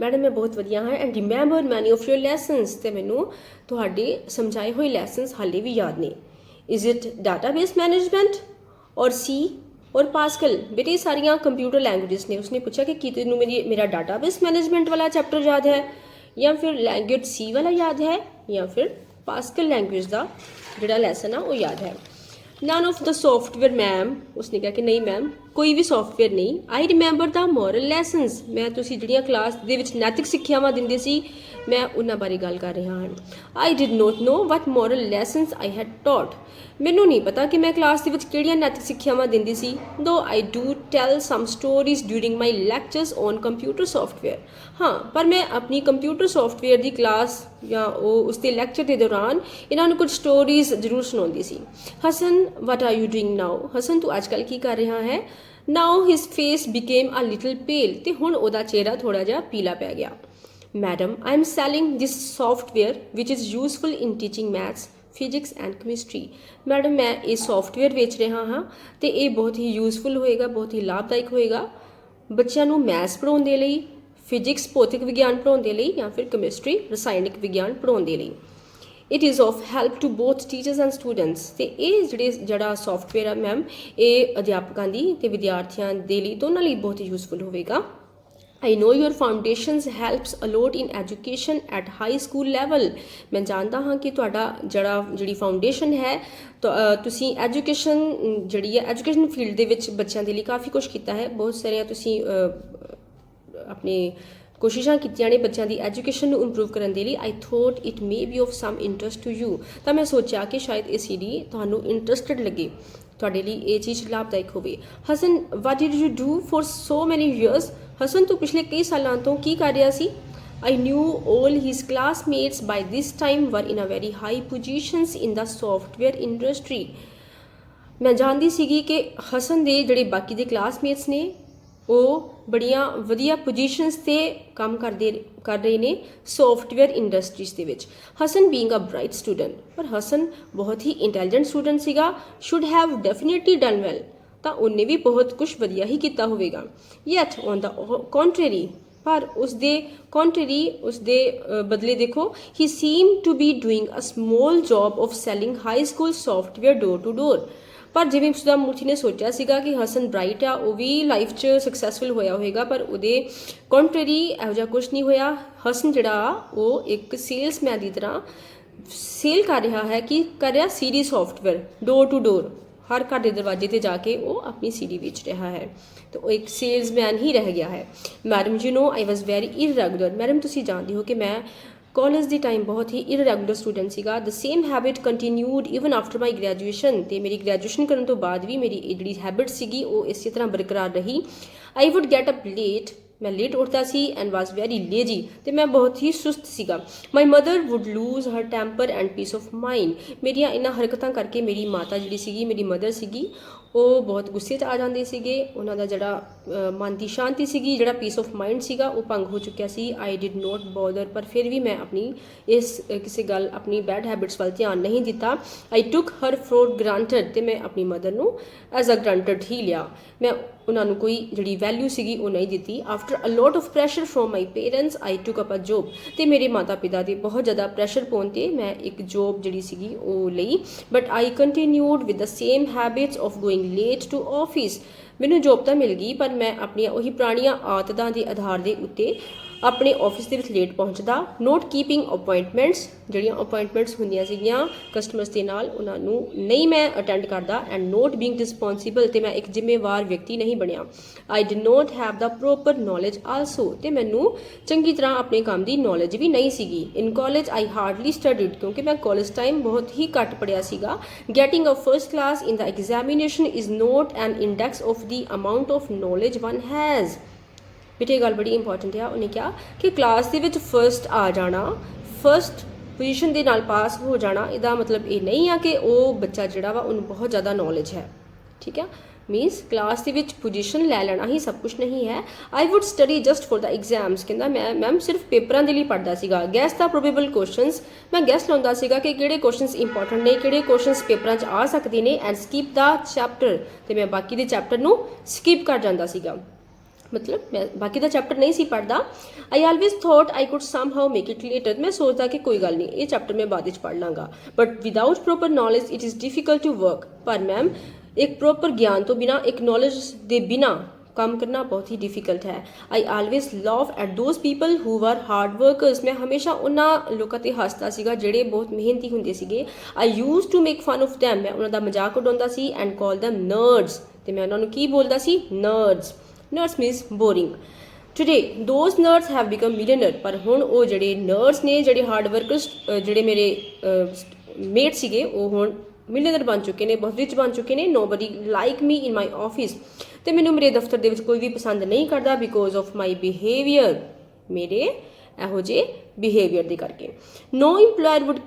madam ਮੈਂ ਬਹੁਤ ਵਧੀਆ ਹਾਂ। And remember many of your lessons, ਤੇ ਮੈਨੂੰ ਤੁਹਾਡੇ ਸਮਝਾਏ ਹੋਏ ਲੈਸਨਸ ਹਾਲੇ ਵੀ ਯਾਦ ਨੇ। ਇਜ਼ ਇਟ ਡਾਟਾਬੇਸ ਮੈਨੇਜਮੈਂਟ ਔਰ ਸੀ ਔਰ ਪਾਸਕਲ, ਬੇਟੇ ਸਾਰੀਆਂ ਕੰਪਿਊਟਰ ਲੈਂਗੁਏਜਸ ਨੇ। ਉਸਨੇ ਪੁੱਛਿਆ ਕਿ ਕੀ ਤੈਨੂੰ ਮੇਰਾ ਡਾਟਾਬੇਸ ਮੈਨੇਜਮੈਂਟ ਵਾਲਾ ਚੈਪਟਰ ਯਾਦ ਹੈ, ਜਾਂ ਫਿਰ ਲੈਂਗੁਏਜ ਸੀ ਵਾਲਾ ਯਾਦ ਹੈ, ਜਾਂ ਫਿਰ ਪਾਸਕਲ ਲੈਂਗੁਏਜ ਦਾ ਜਿਹੜਾ ਲੈਸਨ ਆ ਉਹ ਯਾਦ ਹੈ। None of the software ma'am, ਉਸਨੇ ਕਿਹਾ ਕਿ ਨਹੀਂ ਮੈਮ ਕੋਈ ਵੀ ਸੌਫਟਵੇਅਰ ਨਹੀਂ। I remember the moral lessons, ਮੈਂ ਤੁਸੀਂ ਜਿਹੜੀਆਂ ਕਲਾਸ ਦੇ ਵਿੱਚ ਨੈਤਿਕ ਸਿੱਖਿਆਵਾਂ ਦਿੰਦੇ ਸੀ ਮੈਂ ਉਹਨਾਂ ਬਾਰੇ ਗੱਲ ਕਰ ਰਿਹਾ ਹਾਂ। I did not know what moral lessons I had taught, ਮੈਨੂੰ ਨਹੀਂ ਪਤਾ ਕਿ ਮੈਂ ਕਲਾਸ ਦੇ ਵਿੱਚ ਕਿਹੜੀਆਂ ਨੈਤਿਕ ਸਿੱਖਿਆਵਾਂ ਦਿੰਦੀ ਸੀ। Though I do tell some stories during my lectures on computer software, ਹਾਂ ਪਰ ਮੈਂ ਆਪਣੀ ਕੰਪਿਊਟਰ ਸੌਫਟਵੇਅਰ ਦੀ ਕਲਾਸ ਜਾਂ ਉਸ ਦੇ ਲੈਕਚਰ ਦੇ ਦੌਰਾਨ ਇਹਨਾਂ ਨੂੰ ਕੁਝ ਸਟੋਰੀਜ਼ ਜ਼ਰੂਰ ਸੁਣਾਉਂਦੀ ਸੀ। Hasan what are you doing now, Hasan ਤੂੰ ਅੱਜ ਕੱਲ੍ਹ ਕੀ ਕਰ ਰਿਹਾ ਹੈ। Now his face became a little pale, ਤੇ ਹੁਣ ਉਹਦਾ ਚਿਹਰਾ ਥੋੜ੍ਹਾ ਜਿਹਾ ਪੀਲਾ ਪੈ ਗਿਆ। Madam I am selling this software which is useful in teaching maths physics and chemistry, madam ਮੈਂ ਇਹ ਸੌਫਟਵੇਅਰ ਵੇਚ ਰਿਹਾ ਹਾਂ ਤੇ ਇਹ ਬਹੁਤ ਹੀ ਯੂਜ਼ਫੁਲ ਹੋਏਗਾ, ਬਹੁਤ ਹੀ ਲਾਭਦਾਇਕ ਹੋਏਗਾ ਬੱਚਿਆਂ ਨੂੰ ਮੈਥਸ ਪੜ੍ਹਾਉਣ ਦੇ ਲਈ, ਫਿਜ਼ਿਕਸ ਭੌਤਿਕ ਵਿਗਿਆਨ ਪੜ੍ਹਾਉਣ ਦੇ ਲਈ, ਜਾਂ ਫਿਰ ਕੈਮਿਸਟਰੀ ਰਸਾਇਣਿਕ ਵਿਗਿਆਨ ਪੜ੍ਹਾਉਣ ਦੇ ਲਈ। It is of help to both teachers and students. ਤੇ ਇਹ ਜਿਹੜਾ ਸੌਫਟਵੇਅਰ ਆ ਮੈਮ, ਇਹ ਅਧਿਆਪਕਾਂ ਦੀ ਤੇ ਵਿਦਿਆਰਥੀਆਂ ਦੇ ਲਈ ਦੋਨਾਂ ਲਈ ਬਹੁਤ ਯੂਜ਼ਫੁਲ ਹੋਵੇਗਾ। I know your foundations helps a lot in education at high school level। ਮੈਂ ਜਾਣਦਾ ਹਾਂ ਕਿ ਤੁਹਾਡਾ ਜਿਹੜੀ ਫਾਊਂਡੇਸ਼ਨ ਹੈ ਤੁਸੀਂ ਐਜੂਕੇਸ਼ਨ ਜਿਹੜੀ ਹੈ ਐਜੂਕੇਸ਼ਨ ਫੀਲਡ ਦੇ ਵਿੱਚ ਬੱਚਿਆਂ ਦੇ ਲਈ ਕਾਫੀ ਕੁਝ ਕੀਤਾ ਹੈ। ਬਹੁਤ ਸਾਰੀਆਂ ਤੁਸੀਂ ਆਪਣੇ ਕੋਸ਼ਿਸ਼ਾਂ ਕੀਤੀਆਂ ਨੇ ਬੱਚਿਆਂ ਦੀ ਐਜੂਕੇਸ਼ਨ ਨੂੰ ਇੰਪਰੂਵ ਕਰਨ ਦੇ ਲਈ। I thought it may be of some interest to you. ਤਾਂ ਮੈਂ ਸੋਚਿਆ ਕਿ ਸ਼ਾਇਦ ਇਹ CD ਤੁਹਾਨੂੰ ਇੰਟਰਸਟਡ ਲੱਗੇ, ਤੁਹਾਡੇ ਲਈ ਇਹ ਚੀਜ਼ ਲਾਭਦਾਇਕ ਹੋਵੇ। Hasan, what did you do for so many years. Hasan, ਤੂੰ ਪਿਛਲੇ ਕਈ ਸਾਲਾਂ ਤੋਂ ਕੀ ਕਰ ਰਿਹਾ ਸੀ। I knew all his classmates by this time were in a very high positions in the software industry। ਮੈਂ ਜਾਣਦੀ ਸੀਗੀ ਕਿ ਹਸਨ ਦੇ ਜਿਹੜੇ ਬਾਕੀ ਦੇ ਕਲਾਸਮੇਟਸ ਨੇ ਉਹ ਬੜੀਆਂ ਵਧੀਆ ਪੋਜੀਸ਼ਨਸ 'ਤੇ ਕੰਮ ਕਰ ਰਹੇ ਨੇ ਸੌਫਟਵੇਅਰ ਇੰਡਸਟਰੀਜ਼ ਦੇ ਵਿੱਚ। Hasan being a bright student, ਪਰ ਹਸਨ ਬਹੁਤ ਹੀ ਇੰਟੈਲੀਜੈਂਟ ਸਟੂਡੈਂਟ ਸੀਗਾ। Should have definitely done well, ਤਾਂ ਉਹਨੇ ਵੀ ਬਹੁਤ ਕੁਝ ਵਧੀਆ ਹੀ ਕੀਤਾ ਹੋਵੇਗਾ। ਯੈਟ ਔਨ ਦਾ ਕੰਟਰਰੀ, ਪਰ ਉਸਦੇ ਬਦਲੇ ਦੇਖੋ, he seem to be doing a small job of selling high school software door to door. ਪਰ ਜਿਵੇਂ ਸੁਦਾ ਮੂਰਤੀ ਨੇ ਸੋਚਿਆ ਸੀਗਾ ਕਿ ਹਸਨ ਬ੍ਰਾਈਟ ਆ, ਉਹ ਵੀ ਲਾਈਫ 'ਚ ਸਕਸੈਸਫੁਲ ਹੋਇਆ ਹੋਵੇਗਾ, ਪਰ ਉਹਦੇ ਕੰਟਰਰੀ ਇਹੋ ਜਿਹਾ ਕੁਝ ਨਹੀਂ ਹੋਇਆ। ਹਸਨ ਜਿਹੜਾ ਉਹ ਇੱਕ ਸੇਲਸਮੈਨ ਦੀ ਤਰ੍ਹਾਂ ਸੇਲ ਕਰ ਰਿਹਾ CD software door to door. ਹਰ ਘਰ ਦੇ ਦਰਵਾਜ਼ੇ 'ਤੇ ਜਾ ਕੇ ਉਹ ਆਪਣੀ CD ਵੇਚ ਰਿਹਾ ਹੈ, ਤਾਂ ਉਹ ਇੱਕ ਸੇਲਸਮੈਨ ਹੀ ਰਹਿ ਗਿਆ ਹੈ। Madam you know I was very irregular. Madam ਤੁਸੀਂ ਜਾਣਦੇ ਹੋ ਕਿ ਮੈਂ ਕਾਲਜ ਦੀ ਟਾਈਮ ਬਹੁਤ ਹੀ ਇਰਰੈਗੂਲਰ ਸਟੂਡੈਂਟ ਸੀਗਾ। The same habit continued even after my graduation. ਤੇ ਮੇਰੀ ਗ੍ਰੈਜੂਏਸ਼ਨ ਕਰਨ ਤੋਂ ਬਾਅਦ ਵੀ ਮੇਰੀ ਇਹ ਜਿਹੜੀ ਹੈਬਿਟ ਸੀਗੀ ਉਹ ਇਸੇ ਤਰ੍ਹਾਂ ਬਰਕਰਾਰ ਰਹੀ। ਆਈ ਵੁੱਡ ਗੈਟ ਅਪ ਲੇਟ, ਮੈਂ ਲੇਟ ਉੱਠਦਾ ਸੀ, ਐਂਡ ਵਾਜ਼ ਵੈਰੀ ਲੇਜੀ, ਤੇ ਮੈਂ ਬਹੁਤ ਹੀ ਸੁਸਤ ਸੀਗਾ। My mother would lose her temper and peace of mind. ਮੇਰੀਆਂ ਇਹਨਾਂ ਹਰਕਤਾਂ ਕਰਕੇ ਮੇਰੀ ਮਾਤਾ ਜਿਹੜੀ ਸੀਗੀ, ਮੇਰੀ ਮਦਰ ਸੀਗੀ, ਉਹ ਬਹੁਤ ਗੁੱਸੇ 'ਚ ਆ ਜਾਂਦੇ ਸੀਗੇ। ਉਹਨਾਂ ਦਾ ਜਿਹੜਾ ਮਨ ਦੀ ਸ਼ਾਂਤੀ ਸੀਗੀ, ਜਿਹੜਾ ਪੀਸ ਆਫ ਮਾਈਂਡ ਸੀਗਾ, ਉਹ ਭੰਗ ਹੋ ਚੁੱਕਿਆ ਸੀ। ਆਈ ਡਿਡ ਨੋਟ ਬੋਦਰ, ਪਰ ਫਿਰ ਵੀ ਮੈਂ ਆਪਣੀ ਆਪਣੀ ਬੈਡ ਹੈਬਿਟਸ ਵੱਲ ਧਿਆਨ ਨਹੀਂ ਦਿੱਤਾ। ਆਈ ਟੁੱਕ ਹਰ ਫॉर ਗ੍ਰਾਂਟਡ, ਤੇ ਮੈਂ ਆਪਣੀ ਮਦਰ ਨੂੰ ਐਜ਼ ਅ ਗ੍ਰਾਂਟਡ ਹੀ ਲਿਆ। ਮੈਂ ਉਹਨਾਂ ਨੂੰ ਕੋਈ ਜਿਹੜੀ ਵੈਲਿਊ ਸੀਗੀ ਉਹ ਨਹੀਂ ਦਿੱਤੀ। After a lot of pressure from my parents I took up a job. ਤੇ ਮੇਰੇ ਮਾਤਾ ਪਿਤਾ ਦੇ ਬਹੁਤ ਜ਼ਿਆਦਾ ਪ੍ਰੈਸ਼ਰ ਪਾਉਣ 'ਤੇ ਮੈਂ ਇੱਕ ਜੋਬ ਜਿਹੜੀ ਸੀਗੀ ਉਹ ਲਈ। But I continued with the same habits of going late to office. ਮੈਨੂੰ ਜੋਬ ਤਾਂ ਮਿਲ ਗਈ, ਪਰ ਮੈਂ ਆਪਣੀਆਂ ਉਹੀ ਪੁਰਾਣੀਆਂ ਆਦਤਾਂ ਦੇ ਆਧਾਰ ਦੇ ਉੱਤੇ ਆਪਣੇ ਆਫਿਸ ਦੇ ਵਿੱਚ ਲੇਟ ਪਹੁੰਚਦਾ। ਨੋਟ ਕੀਪਿੰਗ ਅਪੁਆਇੰਟਮੈਂਟਸ, ਜਿਹੜੀਆਂ ਅਪੁਆਇੰਟਮੈਂਟਸ ਹੁੰਦੀਆਂ ਸੀਗੀਆਂ ਕਸਟਮਰਸ ਦੇ ਨਾਲ, ਉਹਨਾਂ ਨੂੰ ਨਹੀਂ ਮੈਂ ਅਟੈਂਡ ਕਰਦਾ। ਐਂਡ ਨੋਟ ਬੀਇੰਗ ਰਿਸਪੌਂਸੀਬਲ, ਤੇ ਮੈਂ ਇੱਕ ਜ਼ਿੰਮੇਵਾਰ ਵਿਅਕਤੀ ਨਹੀਂ ਬਣਿਆ। ਆਈ did note have the proper knowledge also, ਤੇ ਮੈਨੂੰ ਚੰਗੀ ਤਰ੍ਹਾਂ ਆਪਣੇ ਕੰਮ ਦੀ ਨੌਲੇਜ ਵੀ ਨਹੀਂ ਸੀਗੀ। In college I hardly studied, ਕਿਉਂਕਿ ਮੈਂ ਕਾਲਜ ਟਾਈਮ ਬਹੁਤ ਹੀ ਘੱਟ ਪੜ੍ਹਿਆ ਸੀਗਾ। Getting a first class in the examination is not an index of the amount of knowledge one has. ਬੇਟੇ ਗੱਲ ਬੜੀ ਇੰਪੋਰਟੈਂਟ ਆ। ਉਹਨੇ ਕਿਹਾ ਕਿ ਕਲਾਸ ਦੇ ਵਿੱਚ ਫਸਟ ਆ ਜਾਣਾ, ਫਸਟ ਪੋਜੀਸ਼ਨ ਦੇ ਨਾਲ ਪਾਸ ਹੋ ਜਾਣਾ, ਇਹਦਾ ਮਤਲਬ ਇਹ ਨਹੀਂ ਆ ਕਿ ਉਹ ਬੱਚਾ ਜਿਹੜਾ ਵਾ ਉਹਨੂੰ ਬਹੁਤ ਜ਼ਿਆਦਾ ਨੌਲੇਜ ਹੈ। ਠੀਕ ਆ, ਮੀਨਸ ਕਲਾਸ ਦੇ ਵਿੱਚ ਪੋਜੀਸ਼ਨ ਲੈ ਲੈਣਾ ਹੀ ਸਭ ਕੁਝ ਨਹੀਂ ਹੈ। ਆਈ wood study just for the exams. ਕਹਿੰਦਾ ਮੈਂ ਮੈਮ ਸਿਰਫ ਪੇਪਰਾਂ ਦੇ ਲਈ ਪੜ੍ਹਦਾ ਸੀਗਾ। ਗੈਸ ਦਾ ਪ੍ਰੋਬੇਬਲ ਕੁਐਸਚਨਸ, ਮੈਂ ਗੈਸ ਲਾਉਂਦਾ ਸੀਗਾ ਕਿ ਕਿਹੜੇ ਕੁਐਸਚਨਸ ਇੰਪੋਰਟੈਂਟ ਨੇ, ਕਿਹੜੇ ਕੁਐਸਚਨਸ ਪੇਪਰਾਂ 'ਚ ਆ ਸਕਦੇ ਨੇ। ਐਂਡ ਸਕਿਪ ਦਾ ਚੈਪਟਰ, ਤੇ ਮੈਂ ਬਾਕੀ ਦੇ ਚੈਪਟਰ ਨੂੰ ਸਕਿਪ ਕਰ ਜਾਂਦਾ ਸੀਗਾ, ਮਤਲਬ ਮੈਂ ਬਾਕੀ ਦਾ ਚੈਪਟਰ ਨਹੀਂ ਸੀ ਪੜ੍ਹਦਾ। I always thought I could somehow make it later. ਮੈਂ ਸੋਚਦਾ ਕਿ ਕੋਈ ਗੱਲ ਨਹੀਂ, ਇਹ ਚੈਪਟਰ ਮੈਂ ਬਾਅਦ ਵਿੱਚ ਪੜ੍ਹ ਲਾਂਗਾ। But without proper knowledge it is difficult to work. ਪਰ ਮੈਮ ਇੱਕ ਪ੍ਰੋਪਰ ਗਿਆਨ ਤੋਂ ਬਿਨਾਂ, ਇੱਕ ਨੌਲੇਜ ਦੇ ਬਿਨਾਂ ਕੰਮ ਕਰਨਾ ਬਹੁਤ ਹੀ ਡਿਫਿਕਲਟ ਹੈ। ਆਈ always laugh at those people who are hard workers. ਮੈਂ ਹਮੇਸ਼ਾ ਉਹਨਾਂ ਲੋਕਾਂ 'ਤੇ ਹੱਸਦਾ ਸੀਗਾ ਜਿਹੜੇ ਬਹੁਤ ਮਿਹਨਤੀ ਹੁੰਦੇ ਸੀਗੇ। I use to make fun of them, ਮੈਂ ਉਹਨਾਂ ਦਾ ਮਜ਼ਾਕ ਉਡਾਉਂਦਾ ਸੀ। ਐਂਡ ਕਾਲ ਦੈਮ ਨਰਡਸ, ਤੇ ਮੈਂ ਉਹਨਾਂ ਨੂੰ ਕੀ ਬੋਲਦਾ ਸੀ, nerds. Nerds means boring. Today those nerds have become millionaire, ਪਰ ਹੁਣ ਉਹ ਜਿਹੜੇ ਨਰਡਸ ਨੇ, ਜਿਹੜੇ ਹਾਰਡ ਵਰਕਰਸ, ਜਿਹੜੇ ਮੇਰੇ ਮੇਟ ਸੀਗੇ, ਉਹ ਹੁਣ ਮਿਲੀਅਨਰ ਬਣ ਚੁੱਕੇ ਨੇ, ਬਹੁਤ ਰਿਚ ਬਣ ਚੁੱਕੇ ਨੇ। Nobody like me in my office, ਤੇ ਮੈਨੂੰ ਮੇਰੇ ਦਫ਼ਤਰ ਦੇ ਵਿੱਚ ਕੋਈ ਵੀ ਪਸੰਦ ਨਹੀਂ ਕਰਦਾ ਬਿਕੋਜ਼ ਆਫ ਮਾਈ ਬਿਹੇਵੀਅਰ, ਮੇਰੇ ਇਹੋ ਜਿਹੇ ਬਿਹੇਵੀਅਰ ਦੇ ਕਰਕੇ। ਨੋ ਇੰਪਲਾਇਰ ਵੁੱਡ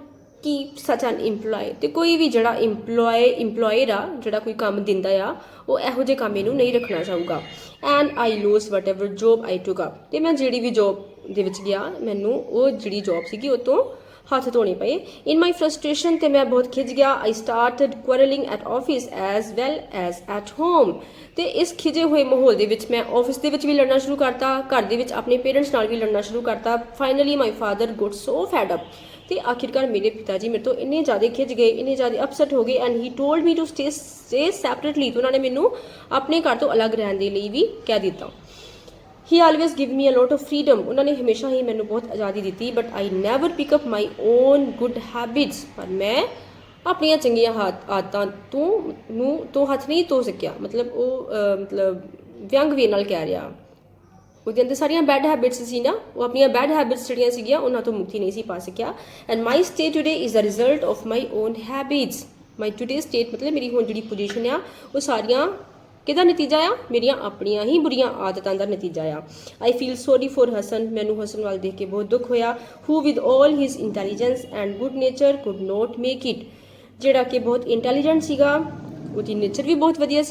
ਕੀਪ ਸਚ ਐਨ ਇੰਪਲਾਈ, ਤੇ ਕੋਈ ਵੀ ਜਿਹੜਾ ਇੰਪਲੋਇਰ ਆ, ਜਿਹੜਾ ਕੋਈ ਕੰਮ ਦਿੰਦਾ ਆ, ਉਹ ਇਹੋ ਜਿਹੇ ਕੰਮ ਇਹਨੂੰ ਨਹੀਂ ਰੱਖਣਾ ਚਾਹੂਗਾ। And I lose whatever job I took up, ਤੇ ਮੈਂ ਜਿਹੜੀ ਵੀ ਜੋਬ ਦੇ ਵਿੱਚ ਗਿਆ, ਮੈਨੂੰ ਉਹ ਜਿਹੜੀ ਜੋਬ ਸੀਗੀ ਉਹ ਤੋਂ ਹੱਥ ਧੋਣੇ ਪਏ। ਇਨ ਮਾਈ ਫਰਸਟ੍ਰੇਸ਼ਨ, ਤੇ ਮੈਂ ਬਹੁਤ ਖਿੱਚ ਗਿਆ। I started quarrelling at office as well as at home, ਤੇ ਇਸ ਖਿਜੇ ਹੋਏ ਮਾਹੌਲ ਦੇ ਵਿੱਚ ਮੈਂ ਆਫਿਸ ਦੇ ਵਿੱਚ ਵੀ ਲੜਨਾ ਸ਼ੁਰੂ ਕਰਤਾ, ਘਰ ਦੇ ਵਿੱਚ ਆਪਣੇ ਪੇਰੈਂਟਸ ਨਾਲ ਵੀ ਲੜਨਾ ਸ਼ੁਰੂ ਕਰਤਾ। Finally my father got so fed up, तो आखिरकार मेरे पिता जी मेरे तो इन्ने ज़्यादा खिंच गए, इन्ने ज़्यादा अपसैट हो गए and he told me to stay separately. तो उन्होंने मैनू अपने घर तो अलग रहने के लिए भी कह दिता। He always give me a lot of freedom. उन्होंने हमेशा ही मैनू बहुत आज़ादी दी, but I never pick up my own good habits. पर मैं अपनियां चंगियां आदतां तो हथ नहीं धो सकिया। मतलब वो मतलब व्यंग वे नाल कह रहा, ਉਹਦੇ ਅੰਦਰ ਸਾਰੀਆਂ ਬੈਡ ਹੈਬਿਟਸ ਸੀ ਨਾ, ਉਹ ਆਪਣੀਆਂ ਬੈਡ ਹੈਬਿਟਸ ਜਿਹੜੀਆਂ ਸੀਗੀਆਂ ਉਹਨਾਂ ਤੋਂ ਮੁਕਤੀ ਨਹੀਂ ਸੀ ਪਾ ਸਕਿਆ। And my state today is a result of my own habits. My today state ਮਤਲਬ ਮੇਰੀ ਹੁਣ ਜਿਹੜੀ ਪੋਜੀਸ਼ਨ ਆ ਉਹ ਸਾਰੀਆਂ ਕਿਹਦਾ ਨਤੀਜਾ ਆ, ਮੇਰੀਆਂ ਆਪਣੀਆਂ ਹੀ ਬੁਰੀਆਂ ਆਦਤਾਂ ਦਾ ਨਤੀਜਾ ਆ। I feel sorry for Hasan. ਮੈਨੂੰ ਹਸਨ ਵੱਲ ਦੇਖ ਕੇ ਬਹੁਤ ਦੁੱਖ ਹੋਇਆ। Who with all his intelligence and good nature could not make it. ਜਿਹੜਾ ਕਿ ਬਹੁਤ ਇੰਟੈਲੀਜੈਂਟ ਸੀਗਾ, ਉਹਦੀ ਨੇਚਰ ਵੀ ਬਹੁਤ ਵਧੀਆ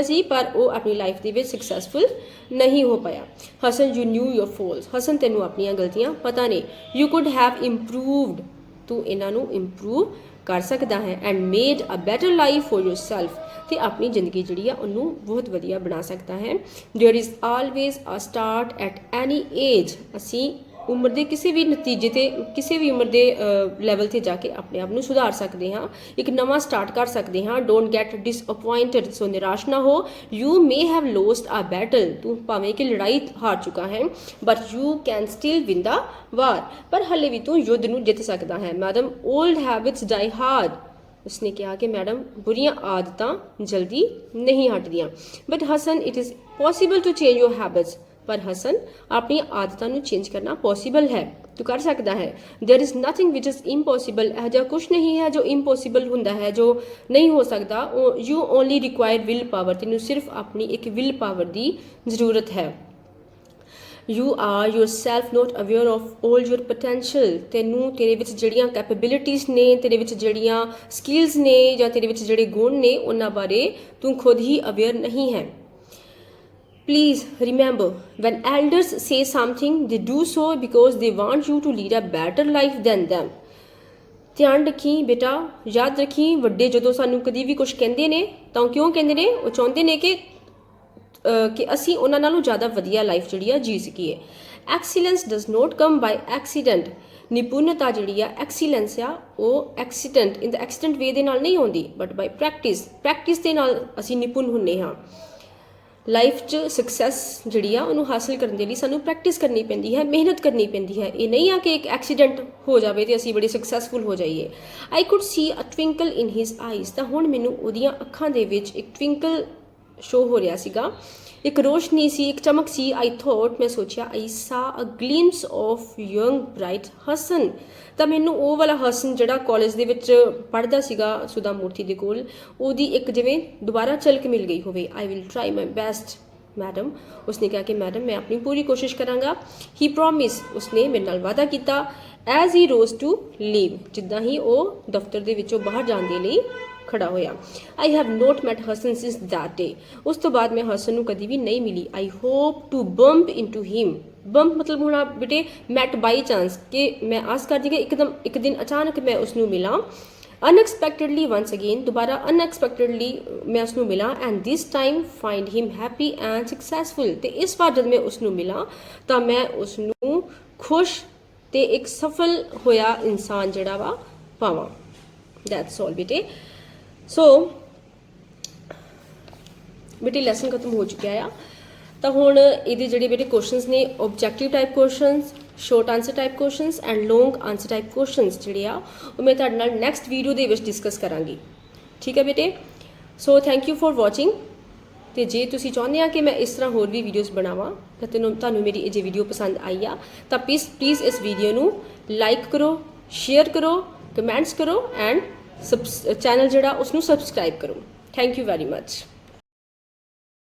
ਸੀ, ਪਰ ਉਹ ਆਪਣੀ ਲਾਈਫ ਦੇ ਵਿੱਚ ਸਕਸੈਸਫੁਲ ਨਹੀਂ ਹੋ ਪਾਇਆ। Hasan you knew your faults. Hasan ਤੈਨੂੰ ਆਪਣੀਆਂ ਗਲਤੀਆਂ ਪਤਾ ਨੇ। You could have improved. ਤੂੰ ਇਹਨਾਂ ਨੂੰ ਇੰਪਰੂਵ ਕਰ ਸਕਦਾ ਹੈ। And made a better life for yourself। ਤੇ ਆਪਣੀ ਜ਼ਿੰਦਗੀ ਜਿਹੜੀ ਆ ਉਹਨੂੰ ਬਹੁਤ ਵਧੀਆ ਬਣਾ ਸਕਦਾ ਹੈ। There is always a start at any age. ਅਸੀਂ ਉਮਰ ਦੇ ਕਿਸੇ ਵੀ ਨਤੀਜੇ ਤੇ, ਕਿਸੇ ਵੀ ਉਮਰ ਦੇ ਲੈਵਲ ਤੇ ਜਾ ਕੇ ਆਪਣੇ ਆਪ ਨੂੰ ਸੁਧਾਰ ਸਕਦੇ ਹਾਂ, ਇੱਕ ਨਵਾਂ ਸਟਾਰਟ ਕਰ ਸਕਦੇ ਹਾਂ। Don't get ਡਿਸਅਪੁਆਇੰਟਡ। ਸੋ ਨਿਰਾਸ਼ ਨਾ ਹੋ। You may have lost a battle. ਤੂੰ ਭਾਵੇਂ ਕਿ ਲੜਾਈ ਹਾਰ ਚੁੱਕਾ ਹੈ, but you can still win the war. ਪਰ ਹਲੇ ਵੀ ਤੂੰ ਯੁੱਧ ਨੂੰ ਜਿੱਤ ਸਕਦਾ ਹੈ। Madam old habits die hard. ਉਸਨੇ ਕਿਹਾ ਕਿ ਮੈਡਮ ਬੁਰੀਆਂ ਆਦਤਾਂ ਜਲਦੀ ਨਹੀਂ ਹਟਦੀਆਂ। But Hasan it is possible to change your habits. पर हसन अपनी आदतों को चेंज करना पॉसिबल है, तू कर सकता है। There is nothing which is impossible. यह जो कुछ नहीं है जो इम्पॉसिबल होंदा है, जो नहीं हो सकता। You only require will power. तेनू सिर्फ अपनी एक विल पावर की ज़रूरत है। You are yourself not aware of all your potential. तेनू तेरे विच जड़ियाँ कैपेबिलिटीज़ ने, तेरे विच जड़ियाँ स्किल्स ने, या तेरे विच जड़े गुण ने, उन्हां बारे तू खुद ही अवेयर नहीं है। Please remember, when elders say something, they do so because they want you to lead a better life than them. ਧਿਆਨ ਰੱਖੀ ਬੇਟਾ, ਯਾਦ ਰੱਖੀ, ਵੱਡੇ ਜਦੋਂ ਸਾਨੂੰ ਕਦੀ ਵੀ ਕੁਝ ਕਹਿੰਦੇ ਨੇ ਤਾਂ ਕਿਉਂ ਕਹਿੰਦੇ ਨੇ? ਉਹ ਚਾਹੁੰਦੇ ਨੇ ਕਿ ਅਸੀਂ ਉਹਨਾਂ ਨਾਲੋਂ ਜ਼ਿਆਦਾ ਵਧੀਆ ਲਾਈਫ ਜਿਹੜੀ ਆ ਜੀ ਸਕੀਏ। Excellence does not come by accident. ਨਿਪੁੰਨਤਾ ਜਿਹੜੀ ਆ, ਐਕਸੀਲੈਂਸ ਆ, ਉਹ ਐਕਸੀਡੈਂਟ ਇਨ ਦ ਐਕਸੀਡੈਂਟ ਵੇ ਦੇ ਨਾਲ ਨਹੀਂ ਆਉਂਦੀ, ਬਟ ਬਾਈ ਪ੍ਰੈਕਟਿਸ ਦੇ ਨਾਲ ਅਸੀਂ ਨਿਪੁੰਨ ਹੁੰਦੇ ਹਾਂ। ਲਾਈਫ 'ਚ ਸਕਸੈਸ ਜਿਹੜੀ ਆ ਉਹਨੂੰ ਹਾਸਿਲ ਕਰਨ ਦੇ ਲਈ ਸਾਨੂੰ ਪ੍ਰੈਕਟਿਸ ਕਰਨੀ ਪੈਂਦੀ ਹੈ, ਮਿਹਨਤ ਕਰਨੀ ਪੈਂਦੀ ਹੈ। ਇਹ ਨਹੀਂ ਆ ਕਿ ਇੱਕ ਐਕਸੀਡੈਂਟ ਹੋ ਜਾਵੇ ਤੇ ਅਸੀਂ ਬੜੇ ਸਕਸੈਸਫੁਲ ਹੋ ਜਾਈਏ। I could see a twinkle in his eyes. ਤਾਂ ਹੁਣ ਮੈਨੂੰ ਉਹਦੀਆਂ ਅੱਖਾਂ ਦੇ ਵਿੱਚ ਇੱਕ ਟਵਿੰਕਲ ਸ਼ੋ ਹੋ ਰਿਹਾ ਸੀਗਾ, ਇੱਕ ਰੋਸ਼ਨੀ ਸੀ, ਇੱਕ ਚਮਕ ਸੀ। ਆਈ ਥੋਟ, ਮੈਂ ਸੋਚਿਆ, ਆਈ ਸਾ ਅ ਗਲਿੰਪਸ ਆਫ ਯੰਗ ਬ੍ਰਾਈਟ ਹਸਨ। ਤਾਂ ਮੈਨੂੰ ਉਹ ਵਾਲਾ ਹਸਨ ਜਿਹੜਾ ਕਾਲਜ ਦੇ ਵਿੱਚ ਪੜ੍ਹਦਾ ਸੀਗਾ ਸੁਧਾ ਮੂਰਤੀ ਦੇ ਕੋਲ, ਉਹਦੀ ਇੱਕ ਜਿਵੇਂ ਦੁਬਾਰਾ ਝਲਕ ਮਿਲ ਗਈ ਹੋਵੇ। I will try my best madam. ਉਸਨੇ ਕਿਹਾ ਕਿ ਮੈਡਮ ਮੈਂ ਆਪਣੀ ਪੂਰੀ ਕੋਸ਼ਿਸ਼ ਕਰਾਂਗਾ। He promise. ਉਸਨੇ ਮੇਰੇ ਨਾਲ ਵਾਅਦਾ ਕੀਤਾ। As he rose to leave. ਜਿੱਦਾਂ ਹੀ ਉਹ ਦਫ਼ਤਰ ਦੇ ਵਿੱਚੋਂ ਬਾਹਰ ਜਾਣ ਦੇ ਲਈ ਖੜਾ ਹੋਇਆ। I have not met Hasan since that day. ਉਸ ਤੋਂ ਬਾਅਦ ਮੈਂ ਹਸਨ ਨੂੰ ਕਦੀ ਵੀ ਨਹੀਂ ਮਿਲੀ। I hope to bump into him. Bump ਮਤਲਬ ਹੁਣ ਬੇਟੇ ਮੈਟ ਬਾਈ ਚਾਂਸ, ਕਿ ਮੈਂ ਆਸ ਕਰਦੀ ਕਿ ਇੱਕਦਮ ਇੱਕ ਦਿਨ ਅਚਾਨਕ ਮੈਂ ਉਸਨੂੰ ਮਿਲਾਂ। ਅਨਐਕਸਪੈਕਟਡਲੀ ਵੰਸ ਅਗੇਨ, ਦੁਬਾਰਾ ਅਨਐਕਸਪੈਕਟਡਲੀ ਮੈਂ ਉਸਨੂੰ ਮਿਲਾਂ। And this time find him happy and successful. ਤੇ ਇਸ ਵਾਰ ਜਦ ਮੈਂ ਉਸਨੂੰ ਮਿਲਾਂ ਤਾਂ ਮੈਂ ਉਸਨੂੰ ਖੁਸ਼ ਤੇ ਇੱਕ ਸਫਲ ਹੋਇਆ ਇਨਸਾਨ ਜਿਹੜਾ ਵਾ ਪਾਵਾਂ। ਦੈਟਸ ਆਲ ਬੇਟੇ। ਸੋ ਬੇਟੇ ਲੈਸਨ ਖਤਮ ਹੋ ਚੁੱਕਿਆ ਆ। ਤਾਂ ਹੁਣ ਇਹਦੇ ਜਿਹੜੇ ਬੇਟੇ ਕੁਐਸਚਨਸ ਨੇ, objective type questions, short answer type questions and long answer type questions ਜਿਹੜੇ ਆ ਉਹ ਮੈਂ ਤੁਹਾਡੇ ਨਾਲ ਨੈਕਸਟ ਵੀਡੀਓ ਦੇ ਵਿੱਚ ਡਿਸਕਸ ਕਰਾਂਗੀ। ਠੀਕ ਹੈ ਬੇਟੇ। So thank you for watching. ਤੇ ਜੇ ਤੁਸੀਂ ਚਾਹੁੰਦੇ ਆ ਕਿ ਮੈਂ ਇਸ ਤਰ੍ਹਾਂ ਹੋਰ ਵੀ ਵੀਡੀਓਜ਼ ਬਣਾਵਾਂ ਤਾਂ ਤੁਹਾਨੂੰ ਮੇਰੀ ਇਹ ਜੇ ਵੀਡੀਓ ਪਸੰਦ ਆਈ ਆ ਤਾਂ ਪਲੀਜ਼ ਇਸ ਵੀਡੀਓ ਨੂੰ ਲਾਈਕ ਕਰੋ, ਸ਼ੇਅਰ ਕਰੋ, ਕਮੈਂਟਸ ਕਰੋ ਐਂਡ ਚੈਨਲ ਜਿਹੜਾ ਉਸਨੂੰ ਸਬਸਕ੍ਰਾਈਬ ਕਰੋ। Thank you very much.